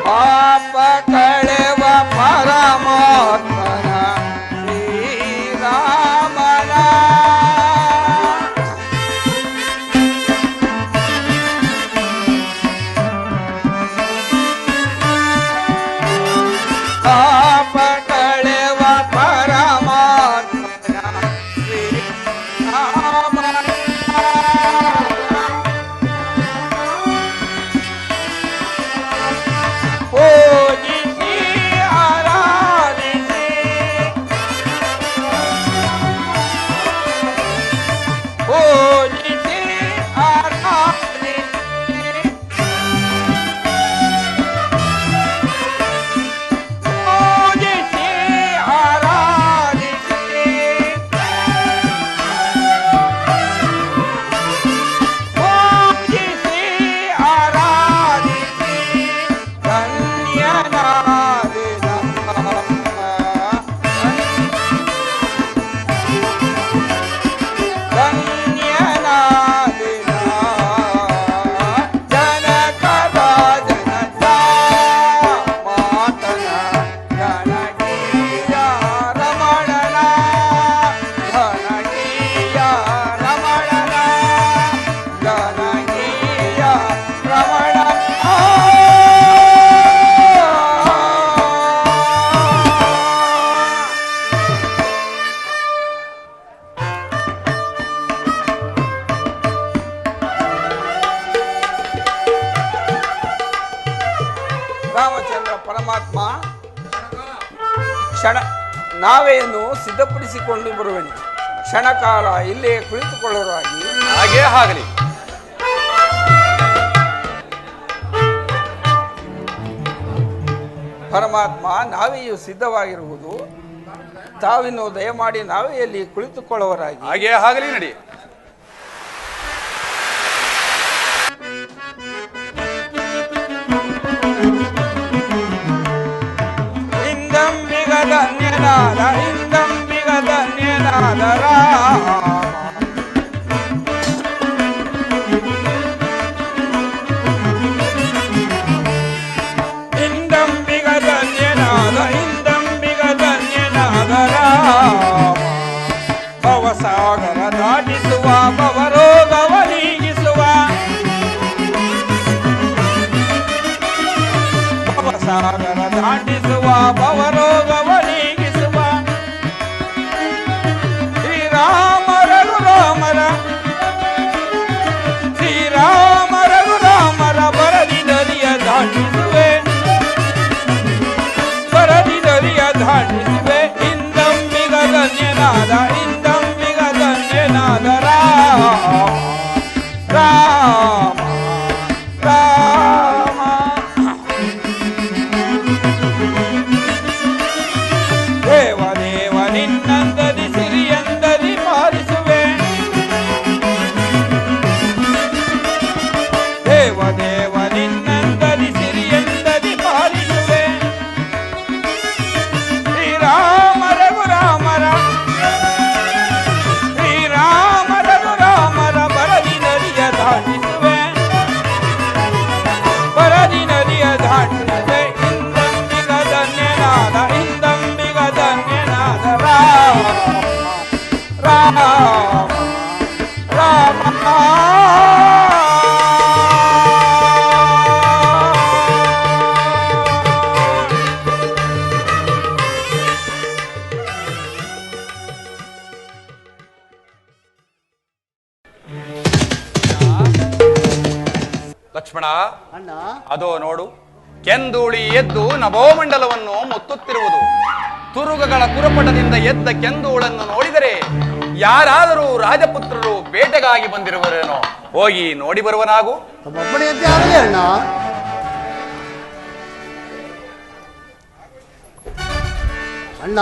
ಪಾಪ ಕಳೆವ ಪರಮಾತ್ಮನ ಶ್ರೀರಾಮನ ಪಾಪ ಕಳೆವ ಪರಮಾತ್ಮನ ಶ್ರೀರಾಮನ ಪೂಜಿಸಿ ಆರಾಧಿಸಿ ಪೂಜಿಸಿ ಆರಾಧಿಸಿ ಪೂಜಿಸಿ ಆರಾಧಿಸಿ ಪೂಜಿಸಿ ಆರಾಧಿಸಿ ಧನ್ಯನಾದಿನ ಧನ್ಯನಾದಿನ ಜನಕರಾಜನ ಮಾತನ ಜನಕೀಯ ರಮಣನ ಜನಕೀಯ ರಮಣನ ಜನಕೀಯ ರಮಣ ರಾಮಚಂದ್ರ ಪರಮಾತ್ಮ ಕ್ಷಣ ನಾವೆಯನ್ನು ಸಿದ್ಧಪಡಿಸಿಕೊಂಡು ಬರುವೆನು. ಕ್ಷಣಕಾಲ ಇಲ್ಲೇ ಕುಳಿತುಕೊಳ್ಳುವರಾಗಿ. ಹಾಗೇ ಆಗಲಿ. ಪರಮಾತ್ಮ ನಾವೆಯೂ ಸಿದ್ಧವಾಗಿರುವುದು, ತಾವಿನ್ನು ದಯಮಾಡಿ ನಾವೆಯಲ್ಲಿ ಕುಳಿತುಕೊಳ್ಳುವರಾಗಿ. ಹಾಗೇ ಆಗಲಿ, ನಡಿ. ಇಂದಂಬಿಗ ಧನ್ಯನಾದ ಇಂದಂಬಿಗ ಧನ್ಯನಾದ ರಾಮ ಇಂದಂಬಿಗ ಧನ್ಯನಾದ ಇಂದಂಬಿಗ ಧನ್ಯನಾದ ರಾಮ ಭವಸಾಗರ ದಾಟಿಸುವ ಭವರೋಗವ ನೀಗಿಸುವ ಭವಸಾಗರ ದಾಟಿಸುವ ಭವರೋಗವ ನೀಗಿಸುವ ಶ್ರೀರಾಮ ರಘುರಾಮರ ಶ್ರೀರಾಮ ರಘುರಾಮರ ಬರದಿ ನದಿಯ ದಾಟಿಸುವೆ ಬರದಿ ನದಿಯ ದಾಟಿಸುವೆ ಇಂದಂಬಿಗ ಧನ್ಯನಾದ ಇಂದಂಬಿಗ ಧನ್ಯನಾದ ರಾಮ ರಾಮ ರಾಮ ಲಕ್ಷ್ಮಣ, ಅದೋ ನೋಡು, ಕೆಂದೂಳಿ ಎದ್ದು ನಭೋಮಂಡಲವನ್ನು ಮುತ್ತುತ್ತಿರುವುದು. ತುರುಗಗಳ ಕುರಪಟದಿಂದ ಎದ್ದ ಕೆಂದೂಳನ್ನು ನೋಡಿದರೆ ಯಾರಾದರೂ ರಾಜಪುತ್ರರು ಬೇಟೆಗಾಗಿ ಬಂದಿರುವರೇನೋ. ಹೋಗಿ ನೋಡಿ ಬರುವನಾಗು. ಅಣ್ಣ, ಅಣ್ಣ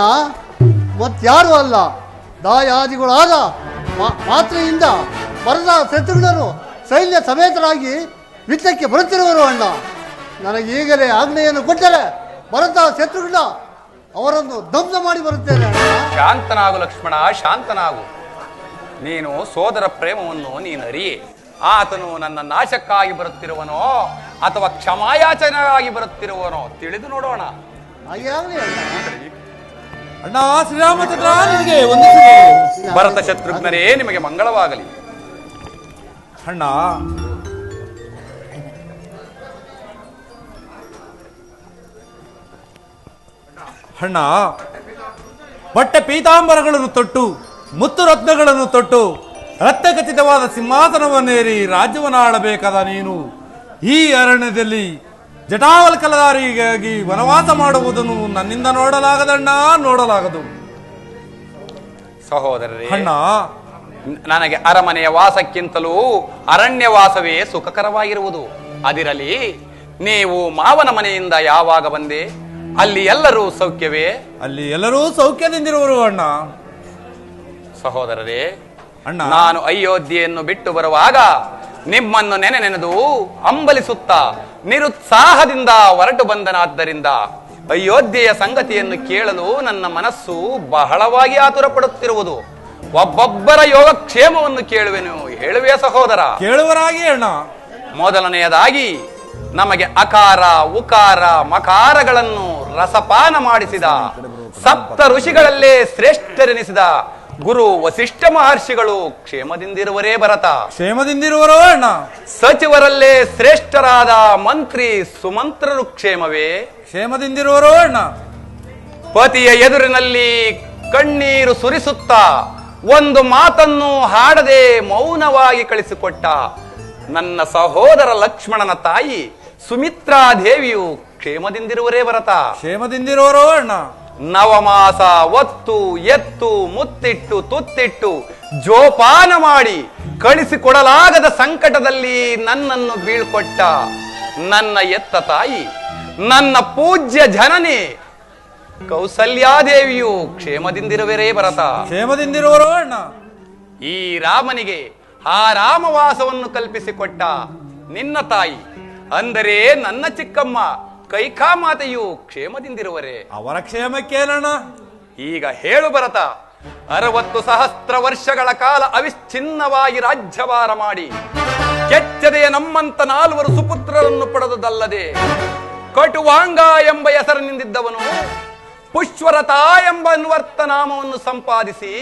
ಮತ್ಯಾರು ಅಲ್ಲ, ದಾಯಾದಿಗಳಾದ ಮಾತ್ರೆಯಿಂದ ಬರದ ಶತ್ರುಘ್ನರು ಸೈನ್ಯ ಸಮೇತರಾಗಿ ಯುದ್ಧಕ್ಕೆ ಬರುತ್ತಿರುವರು. ಅಣ್ಣ, ನನಗೀಗಲೇ ಆಜ್ಞೆಯನ್ನು ಕೊಟ್ಟರೆ ಭರತ ಶತ್ರುಘ್ನ ಅವರನ್ನು ಧ್ವಂಸ ಮಾಡಿ ಬರುತ್ತೇನೆ. ಶಾಂತನಾಗು ಲಕ್ಷ್ಮಣ, ಶಾಂತನಾಗು. ನೀನು ಸೋದರ ಪ್ರೇಮವನ್ನು ನೀನು ಅರಿಯೇ. ಆತನು ನನ್ನ ನಾಶಕ್ಕಾಗಿ ಬರುತ್ತಿರುವನೋ ಅಥವಾ ಕ್ಷಮಾಯಾಚನೆಗಾಗಿ ಬರುತ್ತಿರುವನೋ ತಿಳಿದು ನೋಡೋಣ. ಅಣ್ಣ ಶ್ರೀರಾಮಚಂದ್ರ, ನಿನಗೆ ವಂದಿಸುವೆ. ಭರತ ಶತ್ರುಘ್ನರೇ, ನಿಮಗೆ ಮಂಗಳವಾಗಲಿ. ಅಣ್ಣ, ಅಣ್ಣ, ಬಟ್ಟೆ ಪೀತಾಂಬರಗಳನ್ನು ತೊಟ್ಟು ಮುತ್ತು ರತ್ನಗಳನ್ನು ತೊಟ್ಟು ರತ್ನಖಚಿತವಾದ ಸಿಂಹಾಸನವನ್ನೇರಿ ರಾಜ್ಯವನ್ನು ಆಳಬೇಕಾದ ನೀನು ಈ ಅರಣ್ಯದಲ್ಲಿ ಜಟಾವಲ್ಕಲಧಾರಿಗಾಗಿ ವನವಾಸ ಮಾಡುವುದನ್ನು ನನ್ನಿಂದ ನೋಡಲಾಗದಣ್ಣ, ನೋಡಲಾಗದು. ಸಹೋದರರೇ, ಅಣ್ಣ, ನನಗೆ ಅರಮನೆಯ ವಾಸಕ್ಕಿಂತಲೂ ಅರಣ್ಯವಾಸವೇ ಸುಖಕರವಾಗಿರುವುದು. ಅದಿರಲಿ, ನೀವು ಮಾವನ ಮನೆಯಿಂದ ಯಾವಾಗ ಬಂದೆ? ಅಲ್ಲಿ ಎಲ್ಲರೂ ಸೌಖ್ಯವೇ? ಅಲ್ಲಿ ಎಲ್ಲರೂ ಸೌಖ್ಯದಿಂದಿರುವರು ಅಣ್ಣ. ಸಹೋದರರೇ, ಅಣ್ಣ, ನಾನು ಅಯೋಧ್ಯೆಯನ್ನು ಬಿಟ್ಟು ಬರುವಾಗ ನಿಮ್ಮನ್ನು ನೆನೆದು ಅಂಬಲಿಸುತ್ತಾ ನಿರುತ್ಸಾಹದಿಂದ ಹೊರಟು ಬಂದನಾದ್ದರಿಂದ ಅಯೋಧ್ಯೆಯ ಸಂಗತಿಯನ್ನು ಕೇಳಲು ನನ್ನ ಮನಸ್ಸು ಬಹಳವಾಗಿ ಆತುರ ಪಡುತ್ತಿರುವುದು. ಒಬ್ಬೊಬ್ಬರ ಯೋಗಕ್ಷೇಮವನ್ನು ಕೇಳುವೆನು, ಹೇಳುವೆ ಸಹೋದರ. ಕೇಳುವರಾಗಿ ಅಣ್ಣ. ಮೊದಲನೆಯದಾಗಿ ನಮಗೆ ಅಕಾರ ಉಕಾರ ಮಕಾರಗಳನ್ನು ರಸಪಾನ ಮಾಡಿಸಿದ ಸಪ್ತ ಋಷಿಗಳಲ್ಲೇ ಶ್ರೇಷ್ಠರೆನಿಸಿದ ಗುರು ವಸಿಷ್ಠ ಮಹರ್ಷಿಗಳು ಕ್ಷೇಮದಿಂದಿರುವರೇ ಭರತ? ಕ್ಷೇಮದಿಂದಿರುವರೋ ಅಣ್ಣ. ಸಚಿವರಲ್ಲೇ ಶ್ರೇಷ್ಠರಾದ ಮಂತ್ರಿ ಸುಮಂತ್ರರು ಕ್ಷೇಮವೇ? ಕ್ಷೇಮದಿಂದಿರುವರೋ ಅಣ್ಣ. ಪತಿಯ ಎದುರಿನಲ್ಲಿ ಕಣ್ಣೀರು ಸುರಿಸುತ್ತಾ ಒಂದು ಮಾತನ್ನು ಹಾಡದೆ ಮೌನವಾಗಿ ಕಳಿಸಿಕೊಟ್ಟ ನನ್ನ ಸಹೋದರ ಲಕ್ಷ್ಮಣನ ತಾಯಿ ಸುಮಿತ್ರಾ ದೇವಿಯು ಕ್ಷೇಮದಿಂದಿರುವರೇ ಭರತ? ಕ್ಷೇಮದಿಂದಿರುವರೋ ಅಣ್ಣ. ನವಮಾಸ ಒತ್ತು ಎತ್ತು ಮುತ್ತಿಟ್ಟು ತುತ್ತಿಟ್ಟು ಜೋಪಾನ ಮಾಡಿ ಕಳಿಸಿಕೊಡಲಾಗದ ಸಂಕಟದಲ್ಲಿ ನನ್ನನ್ನು ಬೀಳ್ಕೊಟ್ಟ ನನ್ನ ಎತ್ತ ತಾಯಿ, ನನ್ನ ಪೂಜ್ಯ ಜನನಿ ಕೌಸಲ್ಯಾದೇವಿಯು ಕ್ಷೇಮದಿಂದಿರುವರೇ ಭರತ? ಕ್ಷೇಮದಿಂದಿರುವರೋ ಅಣ್ಣ. ಈ ರಾಮನಿಗೆ ಆ ರಾಮವಾಸವನ್ನು ಕಲ್ಪಿಸಿಕೊಟ್ಟ ನಿನ್ನ ತಾಯಿ ಅಂದರೆ ನನ್ನ ಚಿಕ್ಕಮ್ಮ ಕೈಕಾಮಾತೆಯು ಕ್ಷೇಮದಿಂದಿರುವರೇ? ಅವರ ಕ್ಷೇಮಕ್ಕೇನಣ್ಣ. ಈಗ ಹೇಳು ಭರತ, 60 ಸಹಸ್ರ ವರ್ಷಗಳ ಕಾಲ ಅವಿಚ್ಛಿನ್ನವಾಗಿ ರಾಜ್ಯಭಾರ ಮಾಡಿ ಕೆಚ್ಚದೆಯ ನಮ್ಮಂತ 4 ಸುಪುತ್ರರನ್ನು ಪಡೆದುದಲ್ಲದೆ ಕಟುವಾಂಗ ಎಂಬ ಹೆಸರಿನಿಂದಿದ್ದವನು ಪುಷ್ವರತ ಎಂಬ ಅನ್ವರ್ತನಾಮವನ್ನು ಸಂಪಾದಿಸಿ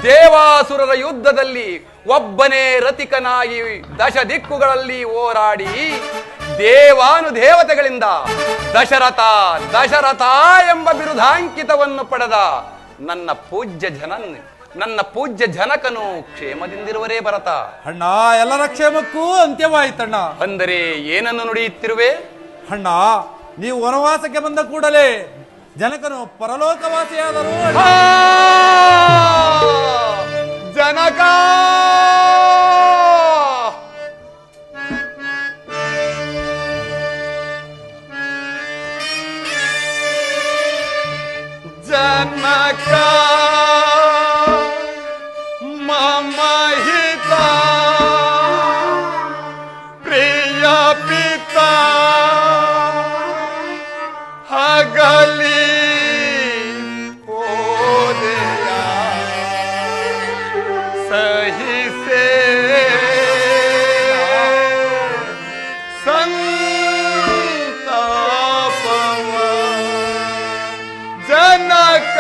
ದೇವಾಸುರರ ಯುದ್ಧದಲ್ಲಿ ಒಬ್ಬನೇ ರತಿಕನಾಗಿ 10 ದಿಕ್ಕುಗಳಲ್ಲಿ ಹೋರಾಡಿ ದೇವಾನುದೇವತೆಗಳಿಂದ ದಶರಥ ದಶರಥ ಎಂಬ ಬಿರುದಾಂಕಿತವನ್ನು ಪಡೆದ ನನ್ನ ಪೂಜ್ಯ ಜನಕನು ಕ್ಷೇಮದಿಂದಿರುವರೇ ಭರತ? ಅಣ್ಣ, ಎಲ್ಲರ ಕ್ಷೇಮಕ್ಕೂ ಅಂತ್ಯವಾಯಿತಣ್ಣ. ಅಂದರೆ ಏನನ್ನು ನುಡಿಯುತ್ತಿರುವೆ? ಅಣ್ಣ, ನೀವು ವನವಾಸಕ್ಕೆ ಬಂದ ಕೂಡಲೇ ಜನಕನು ಪರಲೋಕವಾಸಿಯಾದರು. ಜನಕ ಜನಕ ಮಮ ಹಿತ ಪ್ರಿಯ ಪಿತ ಹಗಲಿ ಹೋದೆಯ ಸಹಿಸೆ ಸಂತಾಪವ ಜನಕ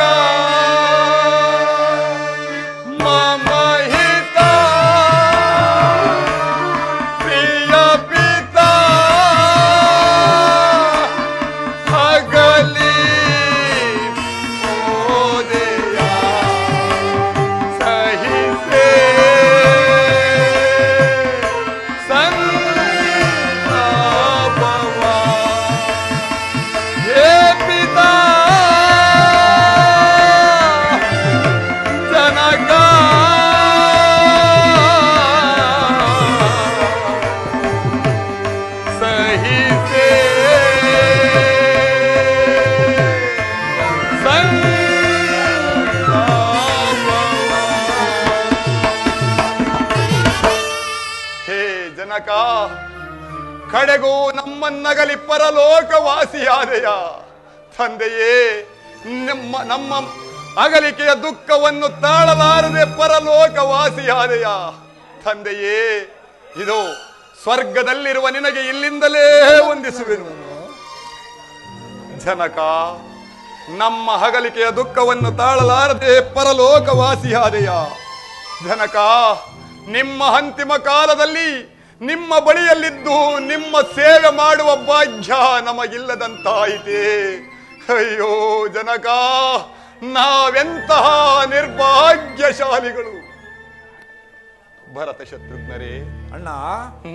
ಗ್ರಹಿಸೆ ಹೇ ಜನಕ, ಕಡೆಗೂ ನಮ್ಮನ್ನಗಲಿ ಪರಲೋಕವಾಸಿಯಾದೆಯ ತಂದೆಯೇ. ನಮ್ಮ ಅಗಲಿಕೆಯ ದುಃಖವನ್ನು ತಾಳಲಾರದೆ ಪರಲೋಕವಾಸಿಯಾದೆಯ ತಂದೆಯೇ. ಇದು ಸ್ವರ್ಗದಲ್ಲಿರುವ ನಿನಗೆ ಇಲ್ಲಿಂದಲೇ ವಂದಿಸುವೆನು. ಜನಕ, ನಮ್ಮ ಅಗಲಿಕೆಯ ದುಃಖವನ್ನು ತಾಳಲಾರದೆ ಪರಲೋಕವಾಸಿಯಾದೆಯ ಜನಕ, ನಿಮ್ಮ ಅಂತಿಮ ಕಾಲದಲ್ಲಿ ನಿಮ್ಮ ಬಳಿಯಲ್ಲಿದ್ದು ನಿಮ್ಮ ಸೇವೆ ಮಾಡುವ ಭಾಗ್ಯ ನಮಗಿಲ್ಲದಂತಾಯಿತೆ. ಅಯ್ಯೋ ಜನಕ, ನಾವೆಂತಹ ನಿರ್ಭಾಗ್ಯಶಾಲಿಗಳು. ಭರತ ಶತ್ರುಘ್ನರೇ, ಅಣ್ಣ,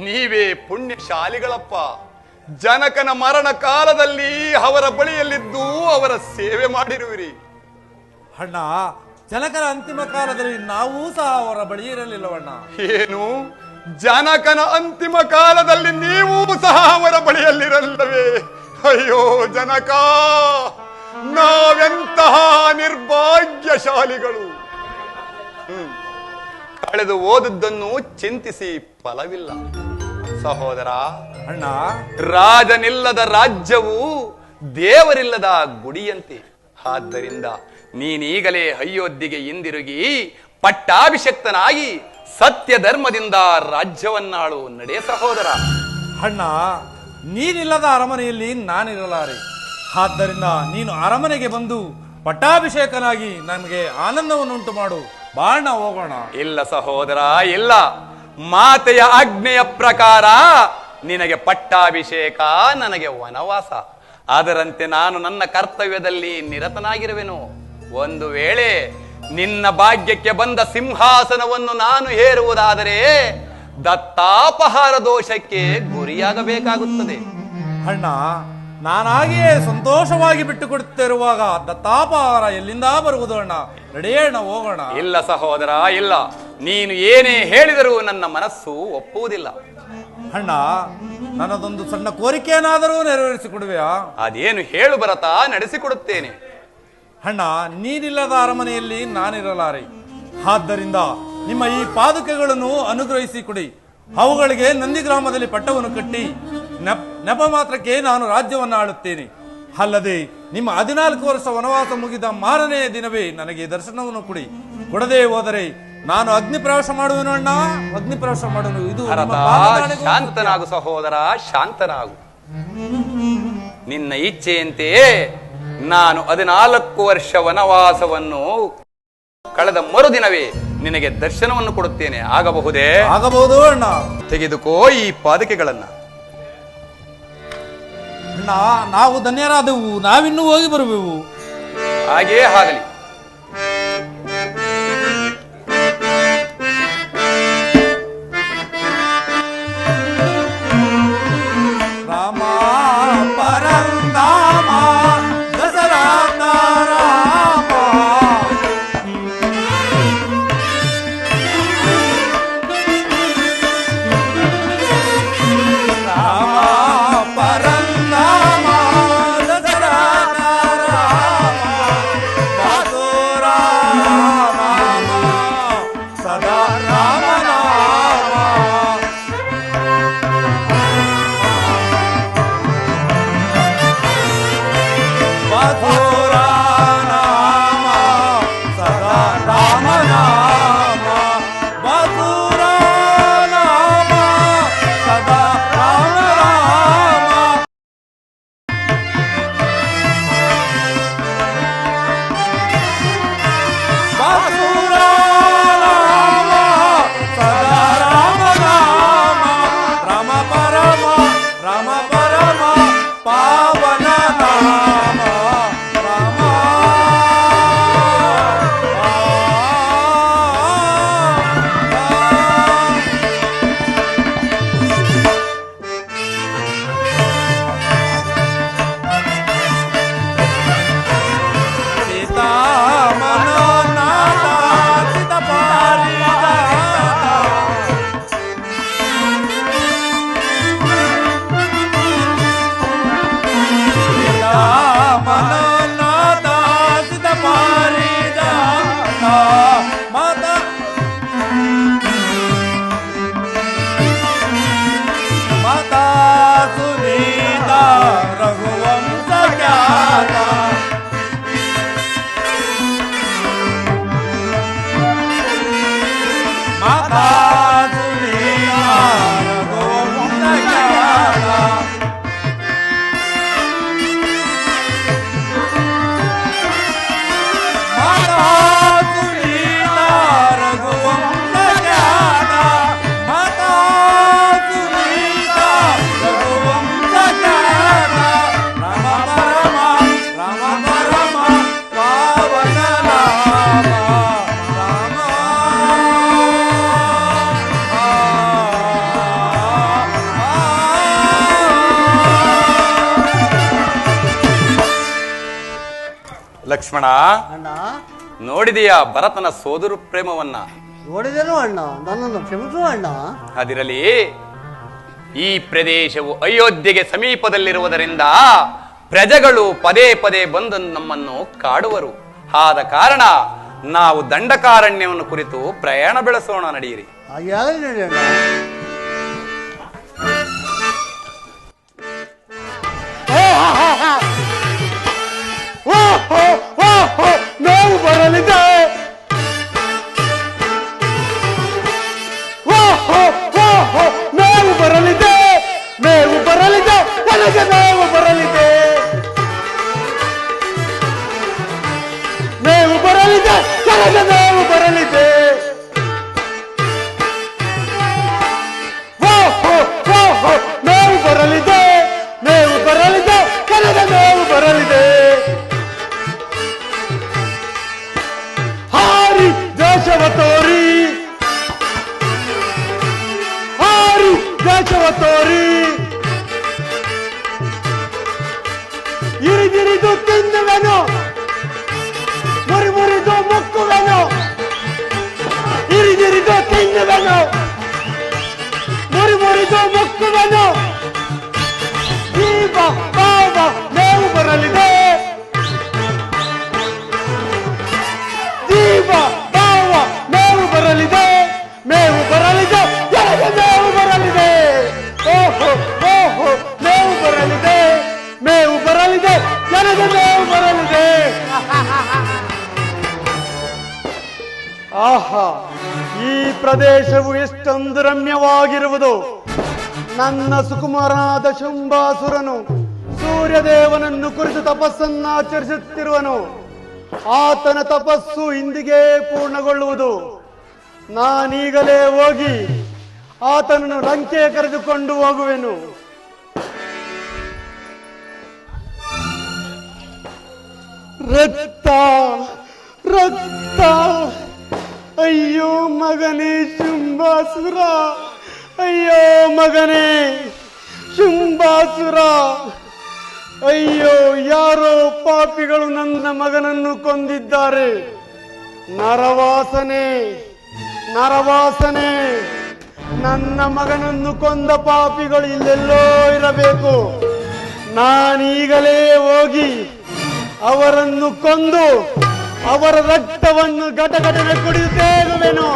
ನೀವೇ ಪುಣ್ಯಶಾಲಿಗಳಪ್ಪ. ಜನಕನ ಮರಣ ಕಾಲದಲ್ಲಿ ಅವರ ಬಳಿಯಲ್ಲಿದ್ದು ಅವರ ಸೇವೆ ಮಾಡಿರುವಿರಿ. ಅಣ್ಣ, ಜನಕನ ಅಂತಿಮ ಕಾಲದಲ್ಲಿ ನಾವೂ ಸಹ ಅವರ ಬಳಿ ಇರಲಿಲ್ಲವಣ್ಣ. ಏನು, ಜನಕನ ಅಂತಿಮ ಕಾಲದಲ್ಲಿ ನೀವು ಸಹ ಅವರ ಬಳಿಯಲ್ಲಿರಲ್ಲವೇ? ಅಯ್ಯೋ ಜನಕ, ನಾವೆಂತಹ ನಿರ್ಭಾಗ್ಯಶಾಲಿಗಳು. ಕಳೆದು ಓದದ್ದನ್ನು ಚಿಂತಿಸಿ ಫಲವಿಲ್ಲ ಸಹೋದರ. ಅಣ್ಣ, ರಾಜನಿಲ್ಲದ ರಾಜ್ಯವು ದೇವರಿಲ್ಲದ ಗುಡಿಯಂತೆ. ಆದ್ದರಿಂದ ನೀನೀಗಲೇ ಅಯೋಧ್ಯೆಗೆ ಹಿಂದಿರುಗಿ ಪಟ್ಟಾಭಿಷಕ್ತನಾಗಿ ಸತ್ಯ ಧರ್ಮದಿಂದ ರಾಜ್ಯವನ್ನಾಳು ನಡೆ ಸಹೋದರ. ಅಣ್ಣ, ನೀನಿಲ್ಲದ ಅರಮನೆಯಲ್ಲಿ ನಾನಿರಲಾರೆ. ಆದ್ದರಿಂದ ನೀನು ಅರಮನೆಗೆ ಬಂದು ಪಟ್ಟಾಭಿಷೇಕನಾಗಿ ನಮಗೆ ಆನಂದವನ್ನುಂಟು ಮಾಡು. ಬಾಣ ಹೋಗೋಣ. ಇಲ್ಲ ಸಹೋದರ, ಇಲ್ಲ. ಮಾತೆಯ ಆಜ್ಞೆಯ ಪ್ರಕಾರ ನಿನಗೆ ಪಟ್ಟಾಭಿಷೇಕ, ನನಗೆ ವನವಾಸ. ಅದರಂತೆ ನಾನು ನನ್ನ ಕರ್ತವ್ಯದಲ್ಲಿ ನಿರತನಾಗಿರುವೆನು. ಒಂದು ವೇಳೆ ನಿನ್ನ ಭಾಗ್ಯಕ್ಕೆ ಬಂದ ಸಿಂಹಾಸನವನ್ನು ನಾನು ಹೇರುವುದಾದರೆ ದತ್ತಾಪಹಾರ ದೋಷಕ್ಕೆ ಗುರಿಯಾಗಬೇಕಾಗುತ್ತದೆ. ಅಣ್ಣ, ನಾನಾಗಿಯೇ ಸಂತೋಷವಾಗಿ ಬಿಟ್ಟು ಕೊಡುತ್ತಿರುವಾಗ ದತ್ತಾಪಹಾರ ಎಲ್ಲಿಂದ ಬರುವುದು ಅಣ್ಣ? ನಡೆಯೋಣ, ಹೋಗೋಣ. ಇಲ್ಲ ಸಹೋದರ, ಇಲ್ಲ. ನೀನು ಏನೇ ಹೇಳಿದರೂ ನನ್ನ ಮನಸ್ಸು ಒಪ್ಪುವುದಿಲ್ಲ. ಅಣ್ಣ, ನನ್ನದೊಂದು ಸಣ್ಣ ಕೋರಿಕೆಯನ್ನಾದರೂ ನೆರವೇರಿಸಿಕೊಡುವೆಯಾ? ಅದೇನು ಹೇಳು ಭರತ, ನಡೆಸಿಕೊಡುತ್ತೇನೆ. ಅಣ್ಣ, ನೀನಿಲ್ಲದ ಅರಮನೆಯಲ್ಲಿ ನಾನಿರಲಾರೆ. ಆದ್ದರಿಂದ ನಿಮ್ಮ ಈ ಪಾದುಕೆಗಳನ್ನು ಅನುಗ್ರಹಿಸಿ ಕೊಡಿ. ಅವುಗಳಿಗೆ ನಂದಿಗ್ರಾಮದಲ್ಲಿ ಪಟ್ಟವನ್ನು ಕಟ್ಟಿ ನೆಪ ಮಾತ್ರಕ್ಕೆ ನಾನು ರಾಜ್ಯವನ್ನು ಆಳುತ್ತೇನೆ. ಅಲ್ಲದೆ ನಿಮ್ಮ 14 ವರ್ಷ ವನವಾಸ ಮುಗಿದ ಮಾರನೆಯ ದಿನವೇ ನನಗೆ ದರ್ಶನವನ್ನು ಕೊಡದೆ ಹೋದರೆ ನಾನು ಅಗ್ನಿ ಪ್ರವೇಶ ಮಾಡುವೆನು ಅಣ್ಣ, ಅಗ್ನಿ ಪ್ರವೇಶ ಮಾಡುವೆನು. ಇದು ಶಾಂತನಾಗು ಸಹೋದರ, ಶಾಂತನಾಗು. ನಿನ್ನ ಇಚ್ಛೆಯಂತೆ ನಾನು 14 ವರ್ಷ ವನವಾಸವನ್ನು ಕಳೆದ ಮರುದಿನವೇ ನಿನಗೆ ದರ್ಶನವನ್ನು ಕೊಡುತ್ತೇನೆ. ಆಗಬಹುದೇ? ಆಗಬಹುದು ಅಣ್ಣ. ತೆಗೆದುಕೋ ಈ ಪಾದಕೆಗಳನ್ನ. ಅಣ್ಣ, ನಾವು ಧನ್ಯರಾದೆವು. ನಾವಿನ್ನೂ ಹೋಗಿ ಬರುವೆವು. ಹಾಗೇ ಆಗಲಿ. ರಾಮ ಪರಂಧಾಮ ದಸರಾಮ ರಾಮ, ರಾಮ ಪರಂಧಾಮ ದಸರಾಮ ರಾಮ, ಬಾಸೋ ರಾಮ ಸದಾ ರಾಮ ರಾಮ. ಮಧುರಾ ನಾಮ ಸದಾ ರಾಮ ನಾಮ, ಮಧುರಾ ನಾಮ ಸದಾ ರಾಮ ರಾಮ. ಮಧುರಾ ನಾಮ ಸದಾ ರಾಮ ನಾಮ, ರಾಮ ಪರಮ ರಾಮ ಪರಮ ಪಾವನ ನಾಮ ರಾಮ. ಸೀತಾ ಮನೋನಾಥ ಸಿತ ಪಾರಿಜಾತ, ಲಕ್ಷ್ಮಣ, ಅಣ್ಣ ನೋಡಿದೆಯಾ ಭರತನ ಸೋದರ ಪ್ರೇಮವನ್ನ? ನೋಡಿದೇನು ಅಣ್ಣ, ನನ್ನನ್ನು ಕ್ಷಮಿಸು ಅಣ್ಣ. ಅದಿರಲಿ, ಈ ಪ್ರದೇಶವು ಅಯೋಧ್ಯೆಗೆ ಸಮೀಪದಲ್ಲಿರುವುದರಿಂದ ಪ್ರಜೆಗಳು ಪದೇ ಪದೇ ಬಂದು ನಮ್ಮನ್ನು ಕಾಡುವರು. ಆದ ಕಾರಣ ನಾವು ದಂಡಕಾರಣ್ಯವನ್ನು ಕುರಿತು ಪ್ರಯಾಣ ಬೆಳೆಸೋಣ, ನಡೆಯಿರಿ. ಹಾಗೆ ಆಗಲಿ ನೋಡಿ ಅಣ್ಣ. ನಾವು ಬರಲಿದೆ, ನಾವು ಬರಲಿದೆ, ಮೇವು ಬರಲಿದೆ, ನನಗೆ ಮೇವು ಬರಲಿದೆ, ಮೇವು ಬರಲಿದೆ, ನನಗೆ ಮೇವು ಬರಲಿದೆ. ಮೇವು ಬರಲಿದೆ, ಮೇವು ಬರಲಿದೆ, ನನಗೆ ಮೇವು ಬರಲಿದೆ. ಹಾರಿ ದೇಶವ ತೋರಿ, ಹಾರಿ ದೇಶವ ತೋರಿ, ಇರಿದಿರಿದು ತಿನ್ನುವೆನು, ಮುರಿದು ಮುಕ್ಕುವೆನು, ಇರಿದಿರಿದು ತಿನ್ನುವೆನು, ಮುರಿದು ಮುಕ್ಕುವೆನು. ಈಗ ಬಾವ ಮೇವು ಬರಲಿದೆ, ಜೀವ ಬಾವ ಮೇವು ಬರಲಿದೆ, ಮೇವು ಬರಲಿದೆ, ನನಗೆ ಮೇವು ಬರಲಿದೆ. ಓಹೋ ಓಹೋ, ಮೇವು ಬರಲಿದೆ, ಮೇವು ಬರಲಿದೆ, ನನಗೆ ಮೇವು ಬರಲಿದೆ. ಆಹಾ, ಈ ಪ್ರದೇಶವು ಎಷ್ಟೊಂದು ರಮ್ಯವಾಗಿರುವುದು. ನನ್ನ ಸುಕುಮಾರನಾದ ಶುಂಭಾಸುರನು ಸೂರ್ಯದೇವನನ್ನು ಕುರಿತು ತಪಸ್ಸನ್ನಾಚರಿಸುತ್ತಿರುವನು. ಆತನ ತಪಸ್ಸು ಇಂದಿಗೆ ಪೂರ್ಣಗೊಳ್ಳುವುದು. ನಾನೀಗಲೇ ಹೋಗಿ ಆತನನ್ನು ಲಂಕೆ ಕರೆದುಕೊಂಡು ಹೋಗುವೆನು. ರಕ್ತ ರಕ್ತ, ಅಯ್ಯೋ ಮಗನೇ ಶುಂಭಾಸುರ, ಅಯ್ಯೋ ಮಗನೇ ಶುಂಭಾಸುರ, ಅಯ್ಯೋ ಯಾರೋ ಪಾಪಿಗಳು ನನ್ನ ಮಗನನ್ನು ಕೊಂದಿದ್ದಾರೆ. ನರವಾಸನೆ ನರವಾಸನೆ, ನನ್ನ ಮಗನನ್ನು ಕೊಂದ ಪಾಪಿಗಳು ಇಲ್ಲೆಲ್ಲೋ ಇರಬೇಕು. ನಾನೀಗಲೇ ಹೋಗಿ ಅವರನ್ನು ಕೊಂದು ಅವರ ರಕ್ತವನ್ನು ಘಟಘಟನೆ ಕುಡಿಯುತ್ತೇಗುವೆನು.